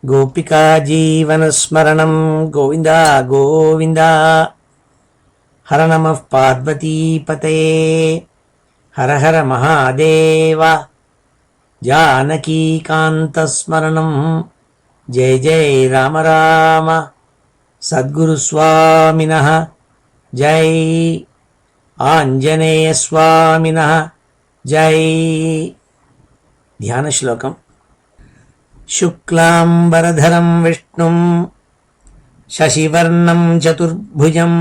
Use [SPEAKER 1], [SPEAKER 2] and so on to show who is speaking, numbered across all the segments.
[SPEAKER 1] गोपिका जीवनस्मरणं गोविन्द गोविन्द। हर नमः पार्वतीपतये हर हर महादेव। जानकीकान्तस्मरणं जय जय राम राम। सद्गुरुस्वामिनः जय, आञ्जनेयस्वामिनः जय। ध्यानश्लोकम्। शुक्लाम्बरधरं विष्णुं शशिवर्णं चतुर्भुजं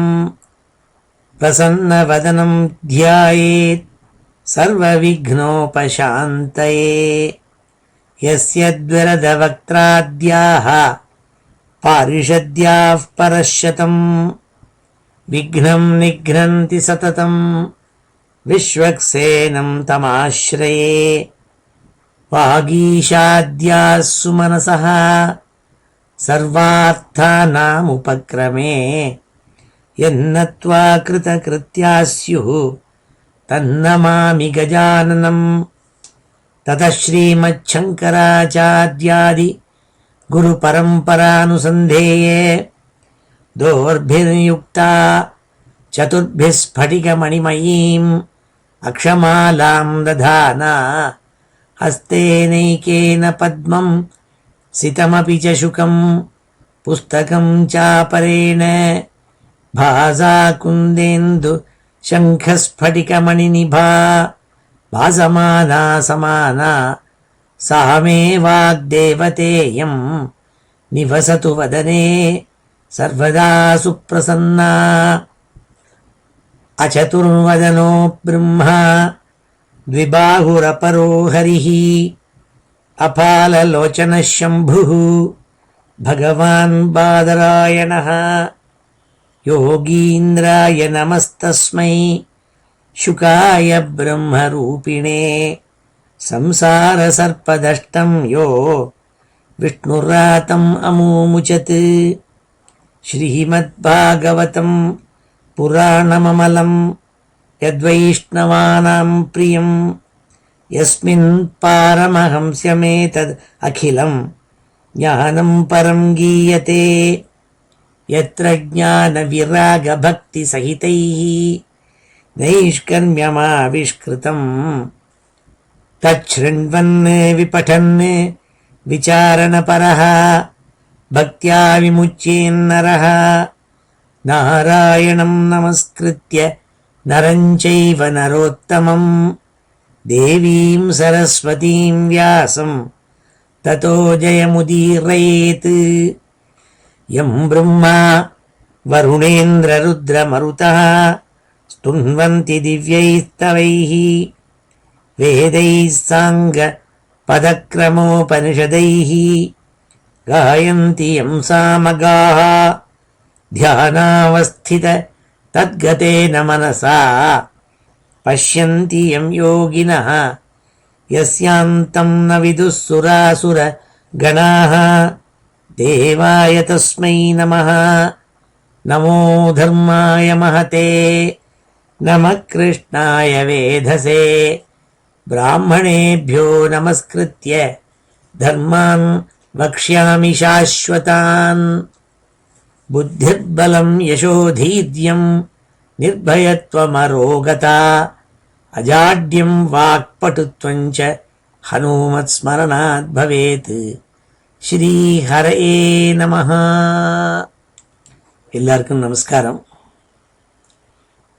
[SPEAKER 1] प्रसन्नवदनं ध्यायेत् सर्वविघ्नोपशान्तये। यस्य द्विरदवक्त्राद्याः पारिषद्याः परश्शतं विघ्नं निघ्नन्ति सततं विश्वक्सेनं तमाश्रये। वागीशाद्याः सुमनसः सर्वार्थानामुपक्रमे यन्नत्वा कृतकृत्याः स्युः तन्नमामि गजाननं। ततः श्रीमच्छङ्कराचार्यादि गुरुपरम्परानुसन्धेये दोर्भिर्युक्ता चतुर्भिः स्फटिकमणिमयीम् अक्षमालां दधाना। हस्तेनैकेन पद्मं सितमपि च शुकं पुस्तकं चापरेण भासा कुन्देन्दु शङ्खस्फटिकमणिनिभा भासमाना समाना। सा मे वाग्देवतेयं निवसतु वदने सर्वदा सुप्रसन्ना। अचतुर्वदनो ब्रह्मा द्विबाहुरपरो हरिः अपाललोचनः शम्भुः भगवान् बादरायणः। योगीन्द्राय नमस्तस्मै शुकाय ब्रह्मरूपिणे संसारसर्पदष्टं यो विष्णुरातम् अमूमुचत्। श्रीमद्भागवतं पुराणममलं यद्वैष्णवानां प्रियं यस्मिन् पारमहंस्यमेतद् अखिलं ज्ञानं परं गीयते। यत्र ज्ञानविरागभक्तिसहितैः नैष्कर्म्यमाविष्कृतं तच्छृण्वन् विपठन् विचारणपरः भक्त्या विमुच्येन्नरः। नारायणं नमस्कृत्य नरं चैव नरोत्तमं देवीं सरस्वतीं व्यासं ततो जयमुदीरयेत्। यं ब्रह्मा वरुणेन्द्ररुद्रमरुतः स्तुन्वन्ति दिव्यैस्तवैः वेदैः साङ्गपदक्रमोपनिषदैः गायन्ति यं सामगाः ध्यानावस्थित तद्गतेन मनसा पश्यन्ति यं योगिनः यस्यान्तं न विदुः सुरासुरगणाः। देवाय तस्मै नमः। नमो धर्माय महते नमः कृष्णाय वेधसे। ब्राह्मणेभ्यो नमस्कृत्य धर्मान् वक्ष्यामि शाश्वतान्। बुद्धिर्बलं यशोधीर्यं निर्भयत्वमरोगता अजाड्यं वाक्पटुत्वं च हनुमत्स्मरणात् भवेत्। ಶ್ರೀಹರಯೇ ನಮಃ. எல்லாருக்கும் நமஸ்காரம்.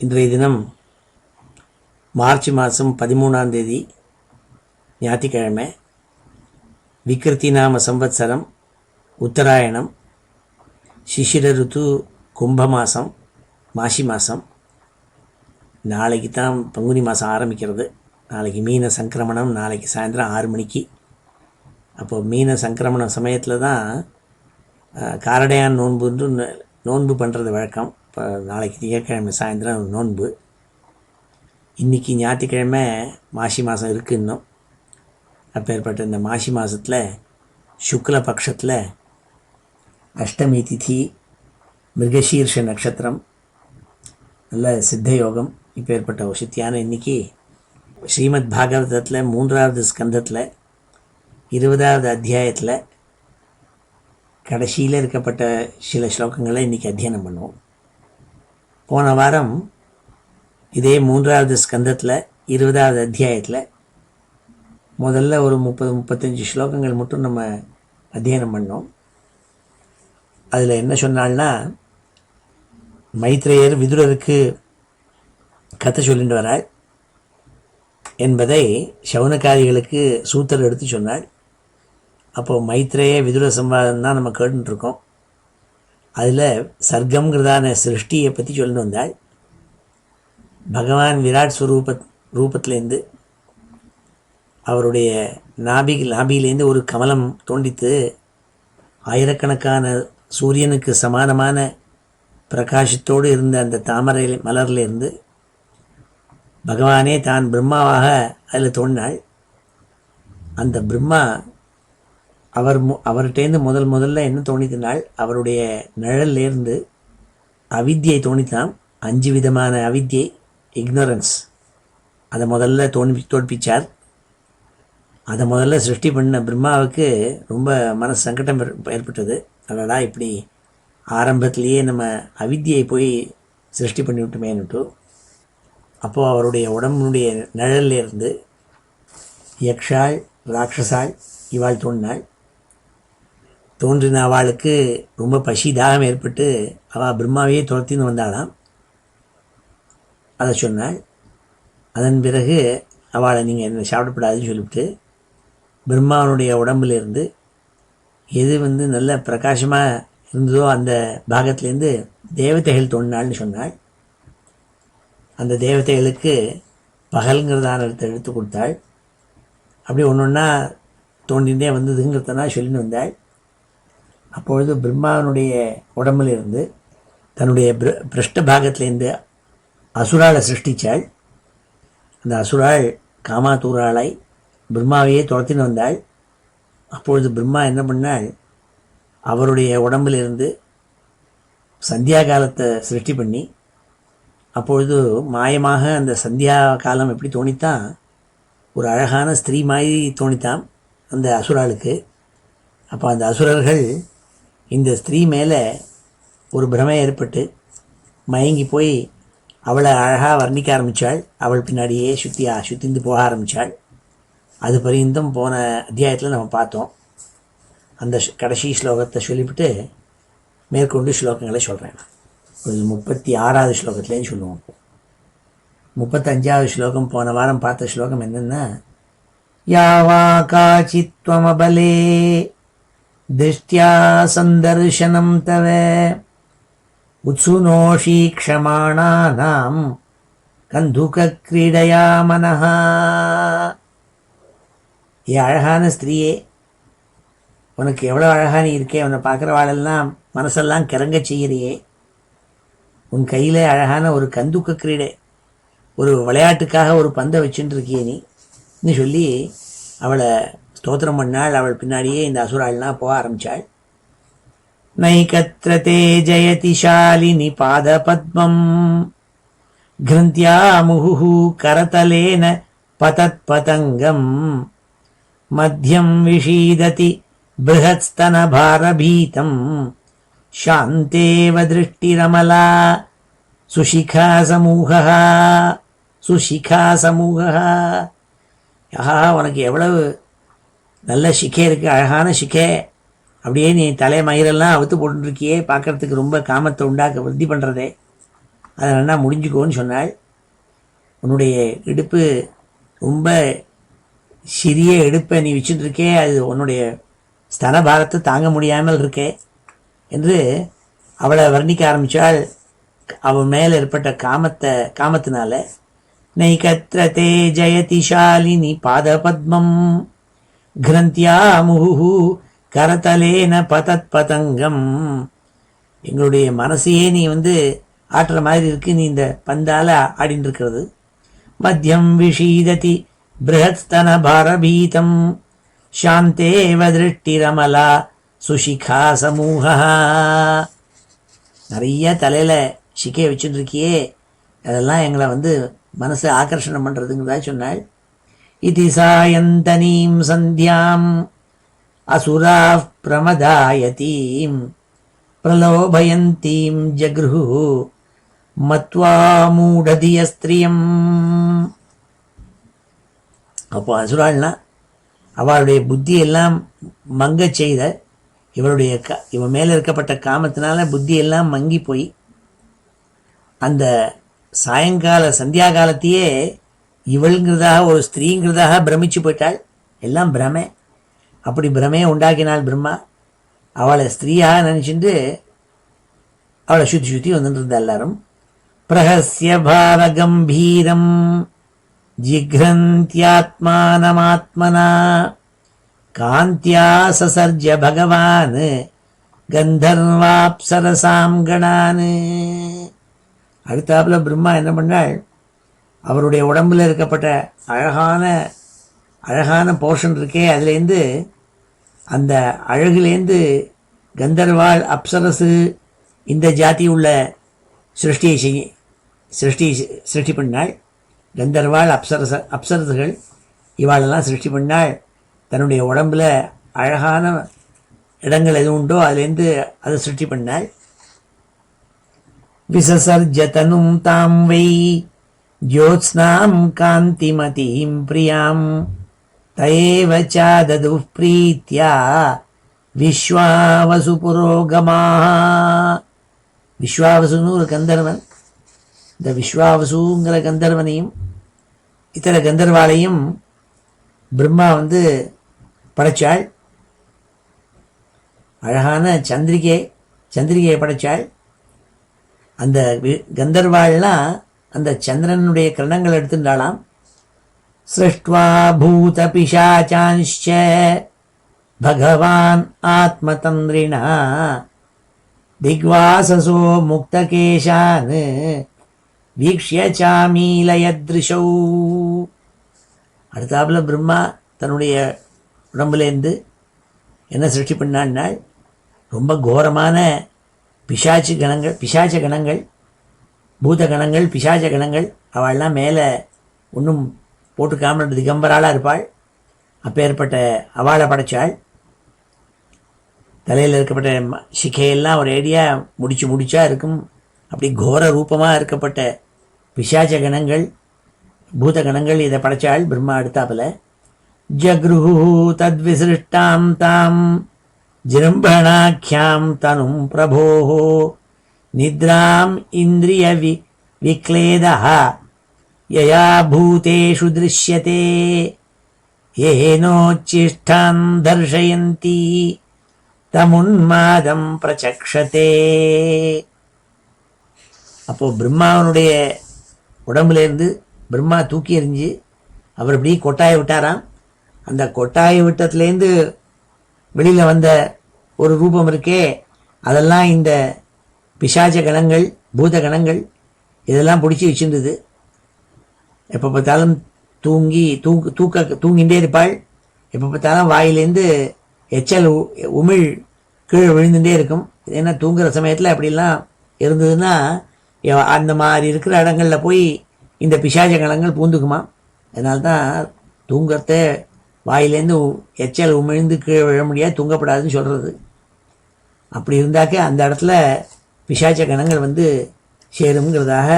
[SPEAKER 1] இன்றைய தினம் மார்ச் மாதம் 13ஆம் தேதி ஞாயிற்றுக்கிழமை. விக்ருதி நாம சம்வத்சரம் உத்தராயணம். சிசிர ருத்து கும்ப மாதம் மாசி மாதம். நாளைக்கு தான் பங்குனி மாதம் ஆரம்பிக்கிறது. நாளைக்கு மீன சங்கிரமணம். நாளைக்கு சாயந்தரம் 6 மணிக்கு. அப்போது மீன சங்கிரமண சமயத்தில் தான் காரடையான் நோன்பு பண்ணுறது வழக்கம். இப்போ நாளைக்கு திங்கட்கிழமை சாயந்தரம் நோன்பு. இன்றைக்கி ஞாயிற்றுக்கிழமை மாசி மாதம் இருக்குது இன்னும். அப்பேற்பட்ட இந்த மாசி மாதத்தில் சுக்ல பட்சத்தில் அஷ்டமி திதி, மிருகசீர்ஷ நட்சத்திரம், நல்ல சித்த யோகம். இப்பேற்பட்ட ஒரு சித்தியான இன்றைக்கி ஸ்ரீமத் பாகவதத்தில் 3வது ஸ்கந்தத்தில் 20வது அத்தியாயத்தில் கடைசியில் இருக்கப்பட்ட சில ஸ்லோகங்களை இன்றைக்கி அத்தியனம் பண்ணுவோம். போன வாரம் இதே 3வது ஸ்கந்தத்தில் 20வது அத்தியாயத்தில் முதல்ல ஒரு 30-35 ஸ்லோகங்கள் மட்டும் நம்ம அத்தியனம் பண்ணோம். அதில் என்ன சொன்னால்னா, மைத்ரேயர் விதுரருக்கு கதை சொல்லிட்டு வராள் என்பதை சவுனகாரிகளுக்கு சூத்தர் எடுத்து சொன்னாள். அப்போது மைத்ரேய விதுர சம்வாதம் தான் நம்ம கேட்டுருக்கோம். அதில் சர்க்கம்ங்கிறதான சிருஷ்டியை பற்றி சொல்லிட்டு வந்தாள். பகவான் விராட் ரூபத்திலேருந்து அவருடைய நாபியிலேருந்து ஒரு கமலம் தோண்டித்து ஆயிரக்கணக்கான சூரியனுக்கு சமானமான பிரகாசத்தோடு இருந்த அந்த தாமரை மலர்லேருந்து பகவானே தான் பிரம்மாவாக அதில் தோன்றினாள். அந்த பிரம்மா அவர்கிட்டேருந்து முதல்ல என்ன தோணித்தினாள், அவருடைய நிழல்லேருந்து அவித்தியை தோணித்தான். 5 விதமான அவித்தியை, இக்னோரன்ஸ், அதை முதல்ல தோற்பிச்சார். அதை முதல்ல சிருஷ்டி பண்ண பிரம்மாவுக்கு ரொம்ப மனசு சங்கடம் ஏற்பட்டது. அதடா இப்படி ஆரம்பத்திலேயே நம்ம அவித்தியை போய் சிருஷ்டி பண்ணி விட்டுமேன்னுட்டு, அப்போது அவருடைய உடம்புடைய நிழல்லேருந்து யக்ஷாள், ராட்சசாள் இவாள் தோன்றின அவளுக்கு ரொம்ப பசி தாகம் ஏற்பட்டு அவள் பிரம்மாவையே துரத்தின்னு வந்தாளாம். அதை சொன்னாள். அதன் பிறகு அவளை நீங்கள் என்ன சாப்பிடப்படாதுன்னு சொல்லிவிட்டு பிரம்மாவனுடைய உடம்புலேருந்து எது நல்ல பிரகாசமாக இருந்ததோ அந்த பாகத்துலேருந்து தேவதைகள் தோன்றினாள்னு சொன்னாள். அந்த தேவதைகளுக்கு பகலுங்கிறதான எடுத்து கொடுத்தாள். அப்படி ஒன்று ஒன்றா தோண்டிகிட்டே வந்ததுங்கிறதுனா சொல்லின்னு வந்தாள். அப்பொழுது பிரம்மாவனுடைய உடம்பிலிருந்து தன்னுடைய பிரஷ்ட பாகத்திலேருந்து அசுராளை சிருஷ்டித்தாள். அந்த அசுராள் காமாத்தூராளாய் பிரம்மாவையே துரத்தின்னு வந்தாள். அப்பொழுது பிரம்மா என்ன பண்ணாள், அவருடைய உடம்பிலிருந்து சந்தியா காலத்தை சிருஷ்டி பண்ணி, அப்பொழுது மாயமாக அந்த சந்தியா காலம் எப்படி தோணித்தான், ஒரு அழகான ஸ்திரீ மாதிரி தோணித்தான் அந்த அசுராளுக்கு. அப்போ அந்த அசுரர்கள் இந்த ஸ்திரீ மேலே ஒரு பிரமை ஏற்பட்டு மயங்கி போய் அவளை அழகாக வர்ணிக்க ஆரம்பித்தாள். அவள் பின்னாடியே சுத்திந்து போக ஆரம்பித்தாள். அது பரியந்தம் போன அத்தியாயத்தில் நம்ம பார்த்தோம். அந்த கடைசி ஸ்லோகத்தை சொல்லிவிட்டு மேற்கொண்டு ஸ்லோகங்களை சொல்கிறேன். ஒரு 36வது ஸ்லோகத்துலேயும் சொல்லுவோம். 35வது ஸ்லோகம் போன வாரம் பார்த்த ஸ்லோகம் என்னென்னா, யாவா காச்சித்வமபலே திருஷ்டியா சந்தர்சனம் தவ உத்சுனோஷி க்ஷமாணானாம் கந்துக கிரீடயா மனஹா. ஏ அழகான ஸ்திரீயே, உனக்கு எவ்வளோ அழகாக நீ இருக்கே, உன்னை பார்க்குறவாளெல்லாம் மனசெல்லாம் கிறங்க செய்கிறியே. உன் கையில் அழகான ஒரு கந்துக்க கிரீடை, ஒரு விளையாட்டுக்காக ஒரு பந்தை வச்சுட்டு இருக்கியே நீ சொல்லி அவளை ஸ்தோத்திரம் பண்ணாள். அவள் பின்னாடியே இந்த அசுராள்லாம் போக ஆரம்பித்தாள். நைகத்ரதே ஜயதி ஷாலினி பாத பத்மம் கிருந்தியா முஹு கரதலேன பதத் பதங்கம் மத்தியம் விஷீததி பிருஹத்ஸ்தன பாரபீதம் சாந்தேவ திருஷ்டிரமலா சுஷிகா சமூகா. உனக்கு எவ்வளவு நல்ல சிக்கே இருக்குது, அழகான சிக்கே. அப்படியே நீ தலை மயிரெல்லாம் அவுத்து போட்டுருக்கியே, பார்க்குறதுக்கு ரொம்ப காமத்தை உண்டாக்க விருத்தி பண்ணுறதே. அதை நல்லா முடிஞ்சுக்கோன்னு சொன்னாள். உன்னுடைய இடுப்பு ரொம்ப சிறிய இடுப்பை நீ வச்சுட்டுருக்கே, அது உன்னுடைய ஸ்தனபாரத்தை தாங்க முடியாமல் இருக்கே என்று அவளை வர்ணிக்க ஆரம்பித்தாள். அவன் மேலே ஏற்பட்ட காமத்தினால. நைகத்ரதே ஜயதி ஷாலினி பாத பத்மம் கிரந்தியா முஹு கரதலேன பதத் பதங்கம். எங்களுடைய மனசையே நீ ஆட்டுற மாதிரி இருக்கு, நீ இந்த பந்தால ஆடின்னு இருக்கிறது. மத்தியம் விஷீததி பிருஹத்ஸ்தன பாரபீதம் சாந்தேவ திருஷ்டிரமலா சுஷிகா சமூகா. நிறைய தலையில் சிக்கையை வச்சுட்டு இருக்கியே, அதெல்லாம் எங்களை மனசை ஆகர்ஷணம் பண்ணுறதுங்கிறதா சொன்னாள். இது சாயந்தனீம் சந்தியாம் அசுரா பிரமதாயதீம் பிரலோபயந்தீம் ஜக்ருஹு மத்வா மூடதிய ஸ்திரியம். அப்போ அசுராள்னா அவளுடைய புத்தியெல்லாம் மங்கச் செய்த இவன் மேலே இருக்கப்பட்ட காமத்தினால புத்தியெல்லாம் மங்கி போய் அந்த சாயங்கால சந்தியா காலத்தையே இவளுங்கிறதாக ஒரு ஸ்திரீங்கிறதாக பிரமிச்சு போயிட்டாள். எல்லாம் பிரமை. அப்படி பிரமையை உண்டாக்கினாள் பிரம்மா. அவளை ஸ்திரீயாக நினச்சிட்டு அவளை சுற்றி சுற்றி வந்துட்டு இருந்தா எல்லாரும். பிரஹஸ்ய பாவ கம்பீரம் ஜிக்ரந்தியாத்மானமாத்மனா காந்தியா சசர்ஜ பகவான் கந்தர்வாப்சரசாம் கணான். அடுத்தாப்புல பிரம்மா என்ன பண்ணாள், அவருடைய உடம்புல இருக்கப்பட்ட அழகான போர்ஷன் இருக்கே, அதுலேருந்து அந்த அழகுலேருந்து கந்தர்வாள் அப்சரசு இந்த ஜாதி உள்ள சிருஷ்டி பண்ணாள். கந்தர்வாள் அப்சரசுகள் இவாளெல்லாம் சிருஷ்டி பண்ணாள். தன்னுடைய உடம்புல அழகான இடங்கள் எது உண்டோ அதுலேருந்து அதை சிருஷ்டி பண்ணாள். விசசர்ஜதனும் தாம் வை ஜோத்ஸ்னாம் காந்திமதீம் பிரியாம் தயேவ சாதது பிரீத்யா விஸ்வாவசு புரோகமா. விஸ்வாவசுன்னு ஒரு கந்தர்வன். இந்த விஸ்வாவசுங்கிற கந்தர்வனையும் இத்தர கந்தர்வாலையும் பிரம்மா படைச்சாள். அழகான சந்திரிகையை படைச்சாள். அந்த கந்தர்வாள்லாம் அந்த சந்திரனுடைய கிரணங்கள் எடுத்துட்டாளாம். சிருஷ்ட்வா பூத பிசாசான்ச்ச பகவான் ஆத்மதந்திரிணா திக்வாசசோ முக்தகேஷான் வீக்ஷ்ய சாமீலயத்ரிஷௌ. அடுத்தாப்புல பிரம்மா தன்னுடைய உடம்புலேருந்து என்ன சிருஷ்டி பண்ணான்னாள், ரொம்ப கோரமான பிசாச்ச கணங்கள் பூத கணங்கள் பிசாச்ச கணங்கள். அவள்லாம் மேலே ஒன்றும் போட்டுக்காமல் திகம்பராளாக இருப்பாள். அப்பேற்பட்ட அவளை படைச்சாள். தலையில் இருக்கப்பட்ட சிக்கையெல்லாம் ஒரு ஏடியா முடிச்சா இருக்கும். அப்படி கோர ரூபமாக இருக்கப்பட்ட பிசாச்ச கணங்கள் பூத கணங்கள் இதை படைச்சாள் பிரம்மா. அடுத்தாப்புல ஜக்ருஹு தத்விசிருஷ்டாம் தாம் ஜிரும்பணாக்கியாம் தனும் பிரபோஹோ நித்ராம் இந்திரிய விக்லேதஹ யயா பூதேஷு திருஷ்யதே ஏனோச்சிஷ்டான் தர்ஷயந்தி தமுன்மாதம் பிரச்சக்ஷதே. அப்போ பிரம்மாவனுடைய உடம்புலேருந்து பிரம்மா தூக்கி எறிஞ்சு அவர் இப்படி கொட்டாயை விட்டாராம். அந்த கொட்டாயை விட்டத்துலேருந்து வெளியில் வந்த ஒரு ரூபம் இருக்கே, அதெல்லாம் இந்த பிசாச்ச கணங்கள் பூத கணங்கள் இதெல்லாம் பிடிச்சி வச்சுருந்தது. எப்போ பார்த்தாலும் தூங்கிட்டே இருப்பாள். எப்போ பார்த்தாலும் வாயிலேருந்து எச்சல் உமிழ் கீழே விழுந்துட்டே இருக்கும். ஏன்னா தூங்குகிற சமயத்தில் அப்படிலாம் இருந்ததுன்னா அந்த மாதிரி இருக்கிற இடங்களில் போய் இந்த பிசாச்ச கணங்கள் பூந்துக்குமா. அதனால்தான் தூங்குறத வாயிலேருந்து எச்சல் உமிழ்ந்து கீழே விழ முடியாது, தூங்கப்படாதுன்னு சொல்கிறது. அப்படி இருந்தாக்க அந்த இடத்துல பிசாச்ச கணங்கள் சேருங்கிறதாக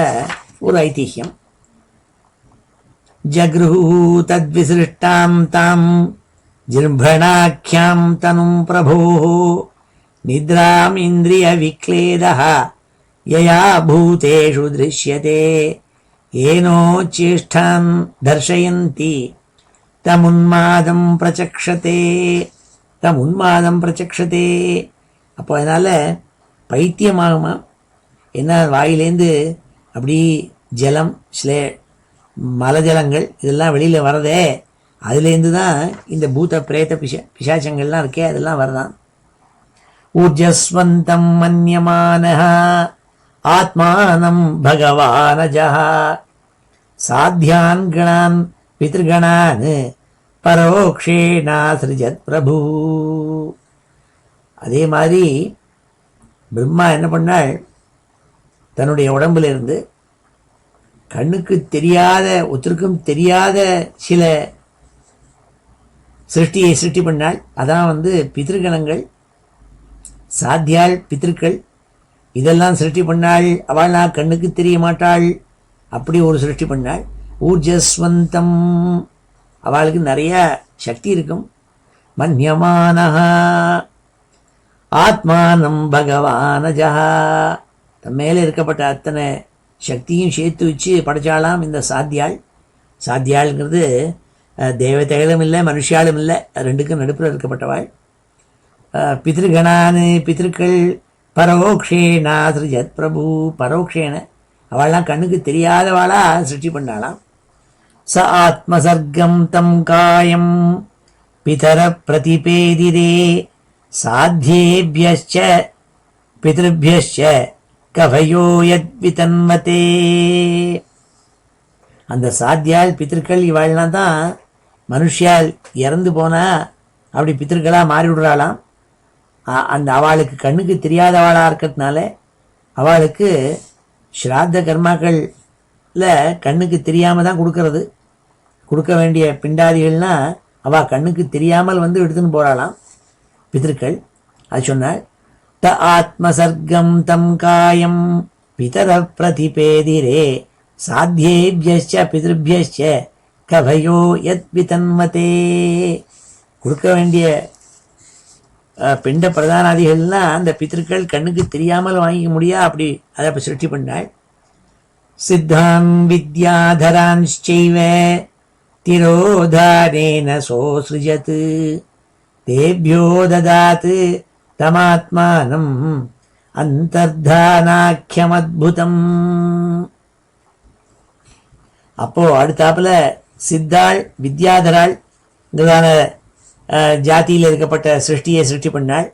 [SPEAKER 1] ஒரு ஐதிஹ்யம். ஜக்ருஹு தத்விசிருஷ்டாம் தாம் ஜிரும்பணாக்கியாம் தனும் பிரபோஹோ நித்ராம் இந்திரிய விக்லேதஹ யயா பூதேஷு திருஷ்யதே ஏனோச்சேஷ்டான் தர்ஷயந்தி தமுன்மாதம் பிரச்சக்ஷதே. அப்போ அதனால் பைத்தியமாகுமா. என்ன வாயிலேருந்து அப்படி ஜலம் மலஜலங்கள் இதெல்லாம் வெளியில் வரதே, அதுலேருந்து தான் இந்த பூத பிரேத பிசாச்சங்கள்லாம் இருக்கே அதெல்லாம் வரதான். ஊர்ஜஸ்வந்தம் மன்யமானஹ ஆத்மானம் பகவானஜஹ சாத்யான் கணான் பித்ருகணான் பரோக்ஷேனாஸ்ருஜத் பிரபு. அதே மாதிரி பிரம்மா என்ன பண்ணாள், தன்னுடைய உடம்புல இருந்து கண்ணுக்கு தெரியாத ஒருத்தருக்கும் தெரியாத சில சிருஷ்டியை சிருஷ்டி பண்ணாள். அதான் வந்து பித்ருகணங்கள், சாத்தியாள், பித்ருக்கள் இதெல்லாம் சிருஷ்டி பண்ணாள். அவள்னா கண்ணுக்கு தெரிய மாட்டாள், அப்படி ஒரு சிருஷ்டி பண்ணாள். ஊர்ஜஸ்வந்தம், அவளுக்கு நிறைய சக்தி இருக்கும். மன்யமானஹா ஆத்மானம் பகவானஜா, தன் மேலே இருக்கப்பட்ட அத்தனை சக்தியும் சேர்த்து வச்சு படைச்சாலாம் இந்த சாத்தியாள். சாத்தியாளுங்கிறது தேவதைகளும் இல்லை, மனுஷியாலும் இல்லை, ரெண்டுக்கும் நடுப்புற இருக்கப்பட்டவாள். பித்ருகணானு, பித்ருக்கள் பரோக்ஷேனா சிருஜத் பிரபு, பரோக்ஷேன அவள்லாம் கண்ணுக்கு தெரியாதவாளா சிருஷ்டி பண்ணாலாம். ச ஆத்மசர்க்கம் தம் காயம் பிதர பிரதிபேதிரே சாத்தியேபியஸ்ச பித்ருபியஸ்ச கவயோ யத் விதன்வதே. அந்த சாத்தியால் பித்திருக்கள் இவாள்லாம் தான் மனுஷியால் இறந்து போனா அப்படி பித்திருக்களாக மாறி விடுறாளாம். அந்த அவளுக்கு கண்ணுக்கு தெரியாதவாளாக இருக்கிறதுனால அவளுக்கு ஸ்ராத்த கர்மாக்கள்ல கண்ணுக்கு தெரியாமல் தான் கொடுக்கறது. கொடுக்க வேண்டிய பிண்டாதிகள்னால் அவள் கண்ணுக்கு தெரியாமல் வந்து எடுத்துன்னு போகிறாளாம் பித்திருக்கள். அது சொன்னாள். த ஆத்மசர்க்கம் தம் காயம் பிதர பிரதிபேதிரே சாத்தியேபியஸ்ச பித்ருபியஸ்ச கவயோ யத் விதன்வதே. கொடுக்க வேண்டிய பிண்ட பிரதானாதிகள்லாம் அந்த பித்திருக்கள் கண்ணுக்கு தெரியாமல் வாங்கிக்க முடியா, அப்படி அதை அப்போ சிருஷ்டி பண்ணாள். சித்தான் வித்யாதரான்ச்சைவ திரோதானேன சோஸ்ருஜத் தேப்யோ ததாத் தமாத்மானம் அந்தர்தானாக்கியமத்புதம். அப்போ அடுத்தாப்புல சித்தாள் வித்யாதராள் இங்கதான ஜாத்தியில் இருக்கப்பட்ட சிருஷ்டியை சிருஷ்டி பண்ணாள்.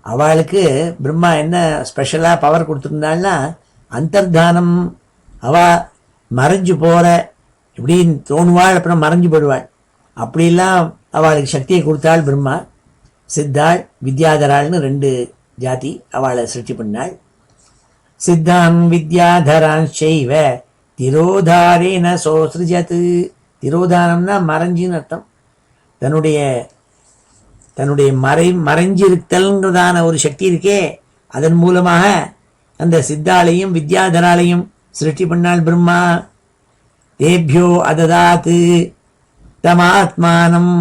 [SPEAKER 1] அவளுக்கு பிரம்மா என்ன ஸ்பெஷலாக பவர் கொடுத்துருந்தாள்னா, அந்தர்தானம், அவள் மறைஞ்சு போகிற இப்படின்னு தோணுவாள், அப்புறம் மறைஞ்சு போடுவாள், அப்படிலாம் அவளுக்கு சக்தியை கொடுத்தாள் பிரம்மா. சித்தாள் வித்யாதராள்னு ரெண்டு ஜாதி அவளை சிருஷ்டி பண்ணாள். சித்தாம் வித்யாதரான் செய்வ திரோதாரேன சோஸ்ருஜத். திரோதானம்னா மறைஞ்சின்னு அர்த்தம். தன்னுடைய மறைஞ்சிருத்தல்ங்கிறதான ஒரு சக்தி இருக்கே, அதன் மூலமாக அந்த சித்தாளையும் வித்யாதராளையும் சிருஷ்டி பண்ணாள் பிரம்மா. தேபியோ அததாத்து தமாத்மானம்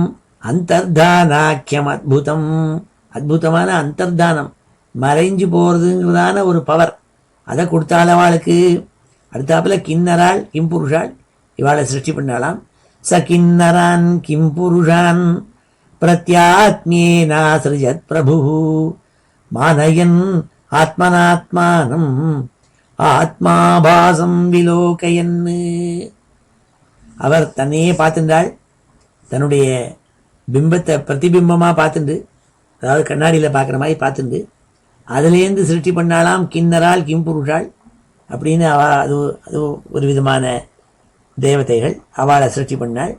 [SPEAKER 1] அந்தர்தானாக்கியம் அத்புதம். அற்புதமான அந்தர்தானம், மறைஞ்சு போகிறதுங்கிறதான ஒரு பவர், அதை கொடுத்தாள் அவளுக்கு. அடுத்தாப்புல கிண்ணராள் கிம்புருஷாள் இவாளை சிருஷ்டி பண்ணாலாம். ச கிண்ணரான் கிம்புருஷான் பிரத்யாத்மியேனாஸ்ருஜத் பிரபு மானயன் ஆத்மனாத்மானம் ஆத்மாபாசம் விலோகயன். அவர் தன்னையே பார்த்துட்டாள், தன்னுடைய பிம்பத்தை பிரதிபிம்பமாக பார்த்துண்டு, அதாவது கண்ணாடியில் பார்க்குற மாதிரி பார்த்துண்டு அதுலேருந்து சிருஷ்டி பண்ணாலாம் கிண்ணராள் கிம்புருஷாள் அப்படின்னு. அது ஒரு விதமான தேவதைகள் அவளை சிருஷ்டி பண்ணாள்.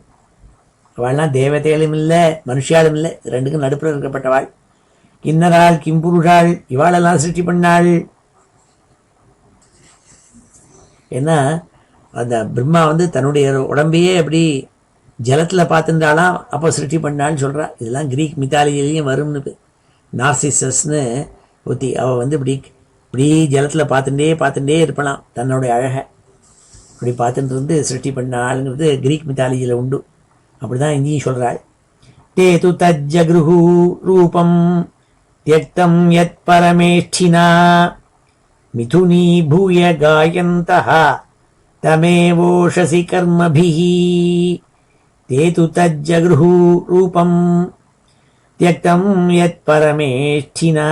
[SPEAKER 1] அவள்லாம் தேவதைகளும் இல்லை மனுஷியாலும் இல்லை, ரெண்டுக்கும் நடுப்புற இருக்கப்பட்டவாள். கிண்ணராள் கிம்புருஷாள் இவாளெல்லாம் சிருஷ்டி பண்ணாள். ஏன்னா அந்த பிரம்மா வந்து தன்னுடைய உடம்பையே அப்படி ஜலத்தில் பார்த்துட்டாலாம், அப்போ சிருஷ்டி பண்ணாள்னு சொல்கிறா. இதெல்லாம் கிரீக் மித்தாலஜிலையும் வரும்னு. நார்சிசஸ்னு ஒத்தி, அவள் வந்து இப்படி ஜலத்தில் பார்த்துட்டே இருப்பலாம் தன்னுடைய அழகை. அப்படி பார்த்துட்டு இருந்து சிருஷ்டி பண்ண ஆளுங்கிறது கிரீக் மித்தாலஜியில் உண்டு. அப்படி தான் இங்கேயும் சொல்கிறாள். தே து தஜ்ஜக்ருஹு ரூபம் தியக்தம் யத் பரமேஷ்டினா மிதுனீ பூய காயந்தஹ தமேவோஷசி கர்மபிஹி. தே து தஜ்ஜக்ருஹு ரூபம் தியக்தம் யத் பரமேஷ்டினா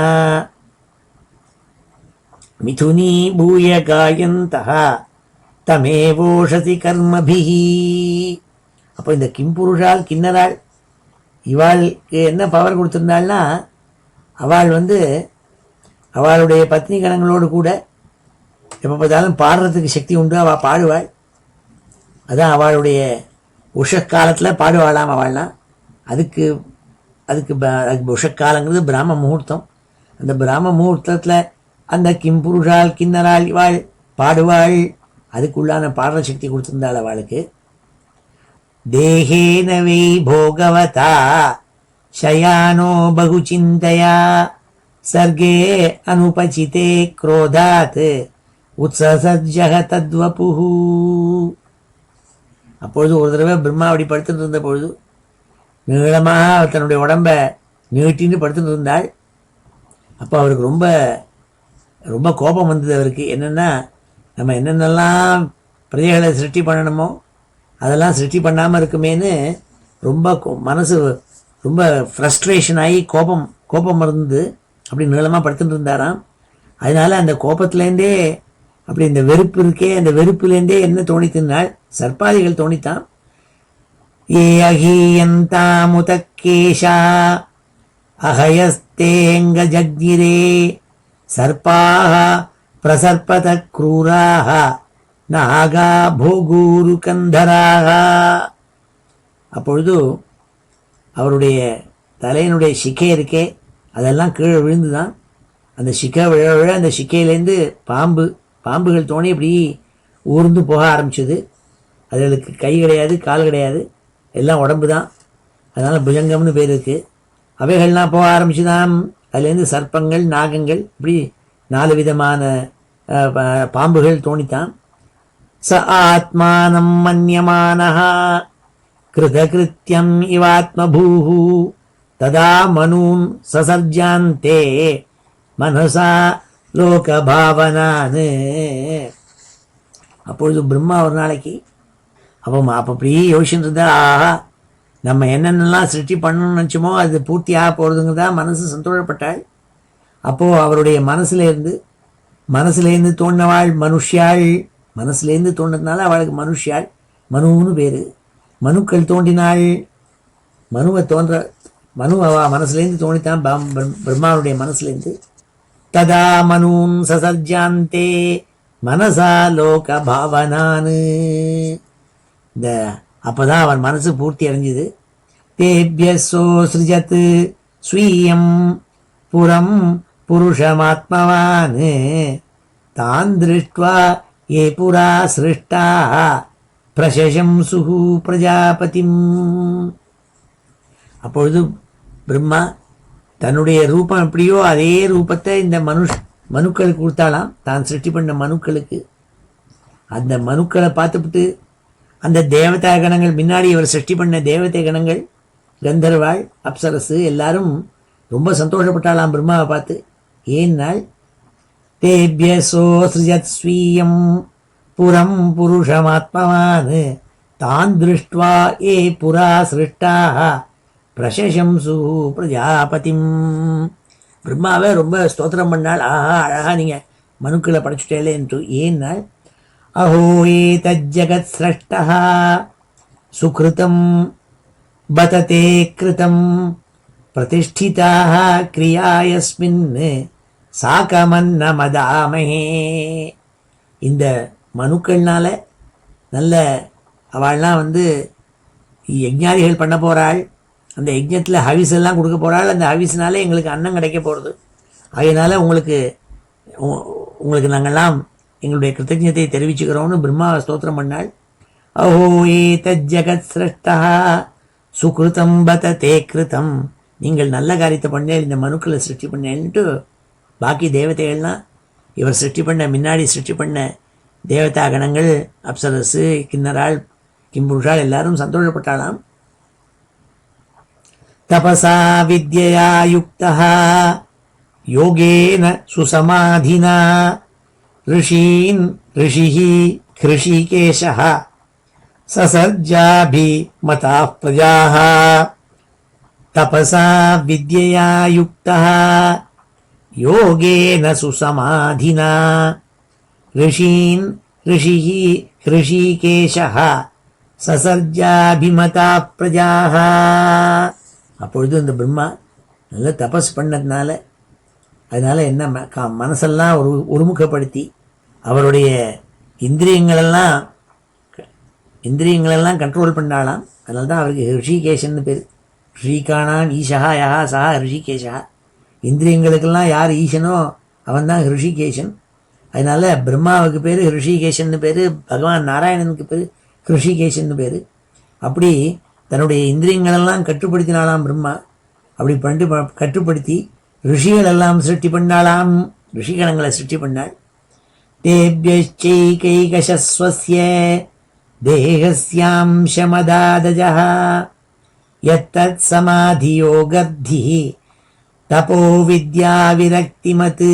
[SPEAKER 1] மிதுனீ பூய காயந்தஹ தமேவோஷசி கர்மபிஹி. அப்போ இந்த கிம்புருஷாள் கிண்ணராள் இவாளுக்கு என்ன பவர் கொடுத்துருந்தாள்னா, அவள் வந்து அவளுடைய பத்னி கணங்களோடு கூட எப்போ பார்த்தாலும் பாடுறதுக்கு சக்தி உண்டு. அவள் பாடுவாள். அதான் அவளுடைய உஷக்காலத்தில் பாடுவாளாம் அவள்லாம். அதுக்கு உஷக்காலங்கிறது பிராம முகூர்த்தம். அந்த பிராம முகூர்த்தத்தில் அந்த கிம்புருஷாள் கிண்ணராள் இவாள் பாடுவாள். அதுக்குள்ளான பாடுற சக்தி கொடுத்துருந்தாள் அவளுக்கு. தேகேன வை போகவதா शयानो बहुचिन्तया सर्गे अनुपचिते क्रोधात् உத்சசஜ்ஜக தத்வபுஹு. அப்பொழுது ஒரு தடவை பிரம்மா அப்படி படுத்துட்டு இருந்த பொழுது நீளமாக தன்னுடைய உடம்ப நீட்டின்னு படுத்துட்டு இருந்தாள். அப்போ அவருக்கு ரொம்ப ரொம்ப கோபம் வந்தது. அவருக்கு என்னென்னா, நம்ம என்னென்னலாம் பிரஜைகளை சிருஷ்டி பண்ணணுமோ அதெல்லாம் சிருஷ்டி பண்ணாமல் இருக்குமேன்னு ரொம்ப மனசு ரொம்ப ஃப்ரஸ்ட்ரேஷன் ஆகி கோபம் இருந்தது. அப்படி நீளமாக படுத்துட்டு இருந்தாராம். அதனால அந்த கோபத்துலேருந்தே அப்படி இந்த வெறுப்பு இருக்கே, அந்த வெறுப்புலேருந்தே என்ன தோணித்தினாள், சர்ப்பாதிகள் தோணித்தான். ஏ அகீயந்தாமுதக்கேஷா அஹயஸ்தேங்க ஜக்திரே சர்ப்பாக பிரசர்பத க்ரூராக நாகா போகூரு கந்தராக. அப்பொழுது அவருடைய தலையினுடைய சிக்கை இருக்கே அதெல்லாம் கீழே விழுந்துதான். அந்த சிக்கை விழ விழ அந்த சிக்கையிலேருந்து பாம்புகள் தோணி இப்படி ஊர்ந்து போக ஆரம்பிச்சது. அதுகளுக்கு கை கிடையாது, கால் கிடையாது, எல்லாம் உடம்பு தான். அதனால் புஜங்கம்னு பேர் இருக்குது. அவைகள்லாம் போக ஆரம்பிச்சுதான். அதுலேருந்து சர்ப்பங்கள், நாகங்கள், இப்படி 4 விதமான பாம்புகள் தோணித்தான். ச ஆத்மானம் மன்யமானஹா கிருதகிருத்யம் இவாத்மபூஹு ததா மனூன் சசர்ஜாந்தே மனசா லோகபாவனான்னு. அப்பொழுது பிரம்மா ஒரு நாளைக்கு அப்போ அப்படியே யோசிச்சுட்டு இருந்தா, ஆஹா நம்ம என்னென்னலாம் சிருஷ்டி பண்ணணும்னு நினச்சோமோ அது பூர்த்தி ஆக போகிறதுங்கிறதா மனசு சந்தோஷப்பட்டாள். அப்போது அவருடைய மனசுலேருந்து தோணினவாள் மனுஷியாள். மனசுலேருந்து தோன்றதுனால அவளுக்கு மனுஷியாள், மனுன்னு பேர். மனுக்கள் தோன்றினாள். மனு அவ மனசுலேருந்து தோணித்தான், பிரம்மாவுடைய மனசுலேருந்து. ததா மனூன் சசர்ஜாந்தே மனசா லோக பாவனானு. இந்த அப்போதான் அவன் மனசு பூர்த்தி அடைஞ்சுது. தேபியசோ சிருஜத் ஸ்வீயம் புரம் புருஷமாத்மவான் தான் திருஷ்ட்வா ஏ புரா சிருஷ்டா பிரசம்சுஹு பிரஜாபதிம். அப்பொழுது பிரம்மா தன்னுடைய ரூபம் எப்படியோ அதே ரூபத்தை இந்த மனுக்களுக்கு கொடுத்தாலாம். தான் சிருஷ்டி பண்ண மனுக்களுக்கு. அந்த மனுக்களை பார்த்துவிட்டு அந்த தேவதா கணங்கள், முன்னாடி இவர் சிருஷ்டி பண்ண தேவதை கணங்கள், கந்தர்வாள், அப்சரசு எல்லாரும் ரொம்ப சந்தோஷப்பட்டாலாம் பிரம்மாவை பார்த்து. ஏன்னால் தேபியசோ சிருஜத் ஸ்வீயம் புரம் புருஷமாத்மவான் தான் திருஷ்ட்வா ஏ புரா சிருஷ்டாக பிரசம்சு பிரஜாபதிம். பிரம்மாவை ரொம்ப ஸ்தோத்திரம் பண்ணாள். ஆஹா அழகா நீங்கள் மனுக்களை படைச்சுட்டேலே என்று. ஏன்னால் அஹோ ஏதஜ்ஜகத் ஸ்ரஷ்டः சுக்ருதம் பததே கிருதம் பிரதிஷ்டிதாः கிரியாயஸ்மின் சாகமன்ன மதாமஹே. இந்த மனுக்கள்னால நல்ல அவள்லாம் யஜ்ஞாதிகள் பண்ண போகிறாள். அந்த யஜ்ஞத்தில் ஹவிஸ் எல்லாம் கொடுக்க போகிறாள். அந்த ஹவிஸ்னால எங்களுக்கு அன்னம் கிடைக்க போகிறது. அதனால் உங்களுக்கு நாங்கள்லாம் எங்களுடைய கிருத்தஜத்தை தெரிவிச்சுக்கிறோம்னு பிரம்மாவை ஸ்தோத்திரம் பண்ணாள். அஹோ ஏதத் ஜகத் ஸ்ரஷ்டா சுக்ருதம் பததே கிருதம். நீங்கள் நல்ல காரியத்தை பண்ணேன், இந்த மனுக்களை சிருஷ்டி பண்ணேன்ட்டு பாக்கி தேவதைகள்லாம் இவர் சிருஷ்டி பண்ண முன்னாடி சிருஷ்டி பண்ண தேவதா கணங்கள், அப்சரசு, கிண்ணறாள், கிம்புருஷாள் எல்லாரும் சந்தோஷப்பட்டாளாம். தபசா வித்யயா யுக்தः யோகேன சுசமாதினா ரிஷீன் ரிஷிः ஹ்ருஷிகேஷः சசர்ஜாபிமதாः பிரஜாः. தபசா வித்யயா யுக்தः யோகேன சுசமாதினா ரிஷீன் ரிஷிः ஹ்ருஷிகேஷः சசர்ஜாபிமதாः பிரஜாः. அப்பொழுது இந்த பிரம்மா நல்ல தபஸ் பண்ணதுனால, அதனால் என்ன மனசெல்லாம் ஒருமுகப்படுத்தி அவருடைய இந்திரியங்களெல்லாம் கண்ட்ரோல் பண்ணாலாம். அதனால தான் அவருக்கு ரிஷிகேஷன்னு பேர். ரிஷிகானான் ஈஷா யஹா சஹா ரிஷிகேஷா. இந்திரியங்களுக்கெல்லாம் யார் ஈசனோ அவன் தான் ரிஷிகேஷன். அதனால் பிரம்மாவுக்கு பேர் ரிஷிகேஷன்னு பேர், பகவான் நாராயணனுக்கு பேர் ரிஷிகேஷன்னு பேர். அப்படி தன்னுடைய இந்திரியங்களெல்லாம் கட்டுப்படுத்தினாலாம் பிரம்மா. அப்படி கட்டுப்படுத்தி ரிஷிகள் எல்லாம் சிருஷ்டி பண்ணாலாம். ரிஷிகணங்களை சிருஷ்டி பண்ணாள். தேவ்யைகைகசஸ்வஸ்ய தேகஸ்யாம்சமதாதஜः யத்தத் சமாதியோகர்த்தி தபோ வித்யா விரக்திமத்.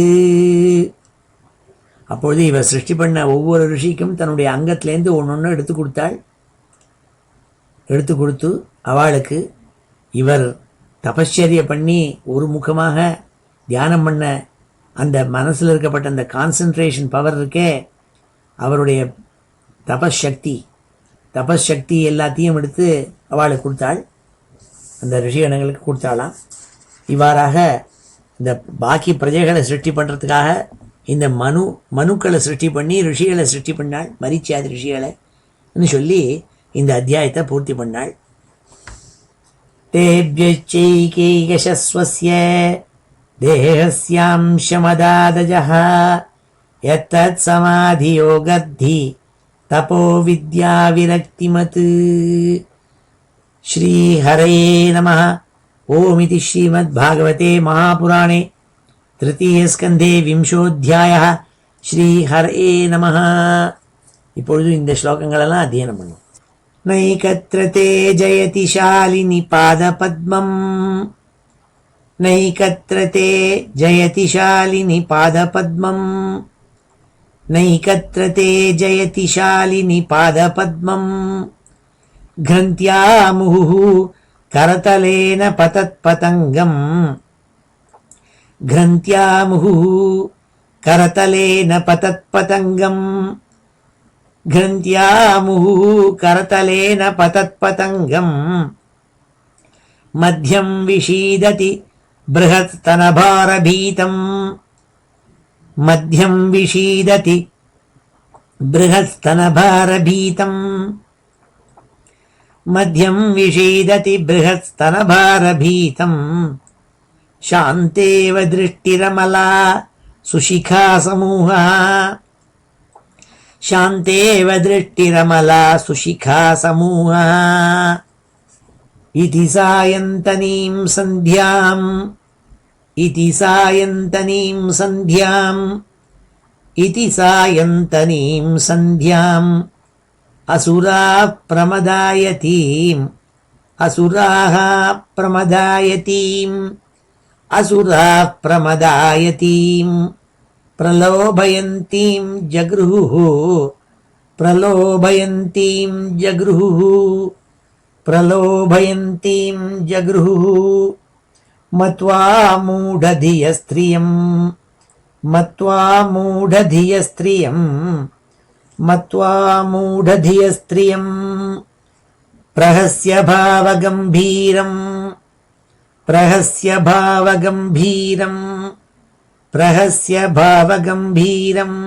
[SPEAKER 1] அப்பொழுது இவர் சிருஷ்டி பண்ண ஒவ்வொரு ரிஷிக்கும் தன்னுடைய அங்கத்திலேருந்து ஒன்று எடுத்து கொடுத்தாள். எடுத்து கொடுத்து அவளுக்கு இவர் தபஸ்சரிய பண்ணி ஒரு முகமாக தியானம் பண்ண அந்த மனசில் இருக்கப்பட்ட அந்த கான்சன்ட்ரேஷன் பவர் இருக்கே, அவருடைய தபஸ்சக்தி எல்லாத்தையும் எடுத்து அவளுக்கு கொடுத்தாள். அந்த ரிஷிகணங்களுக்கு கொடுத்தாளாம். இவ்வாறாக இந்த பாக்கி பிரஜைகளை சிருஷ்டி பண்ணுறதுக்காக இந்த மனுக்களை சிருஷ்டி பண்ணி ரிஷிகளை சிருஷ்டி பண்ணாள். மரிச்சியாதி ரிஷிகளை சொல்லி இந்த அத்தியாயத்தை பூர்த்தி பண்ணாள். தேவ்யைகைகசஸ்வஸ்ய தேகஸ்யாம்சமதாதஜः யத்தத் சமாதியோகர்த்தி தபோ வித்யா விரக்திமத். ஸ்ரீஹரயே நமः. ஓமிதி ஸ்ரீமத்பாகவதே மகாபுராணே திருத்தீயஸ்கந்தே விம்சோऽத்தியாயः. ஸ்ரீஹரயே நமः. இப்பொழுது இந்த ஸ்லோகங்களெல்லாம் அத்தியனம் பண்ணும். நைகத்ரதே ஜயதி ஷாலினி பாதபத்மம் நைகத்ரதே ஜயதி ஷாலினி பாதபத்மம் நைகத்ரதே ஜயதி ஷாலினி பாதபத்மம் கிரந்த்யா முहुः கரதலேன பதத்பதங்கம் கிரந்த்யா முहुः கரதலேன பதத்பதங்கம் கிரந்த்யா முहुः கரதலேன பதத்பதங்கம் மத்யம் விஷீததி बृहत्स्तनभारभीतम् मध्यं विषीदति बृहत्स्तनभारभीतम् मध्यं विषीदति बृहत्स्तनभारभीतम् शान्तेव दृष्टिरमला सुशिखा समूहा शान्तेव दृष्टिरमला सुशिखा समूहा इति सायन्तनीं सन्ध्याम् इति सायन्तनीं सन्ध्याम् इति सायन्तनीं सन्ध्याम् असुराः प्रमदायतीम् असुराः प्रमदायतीम् असुराः प्रमदायतीम् प्रलोभयन्तीं जगृहुः प्रलोभयन्तीं जगृहुः प्रलोभयन्तीं जगृहुः मत्वा मूढधियस्त्रियम् मत्वा मूढधियस्त्रियम् मत्वा मूढधियस्त्रियम् प्रहस्य भावगम्भीरम् प्रहस्य भावगम्भीरम् प्रहस्य भावगम्भीरम्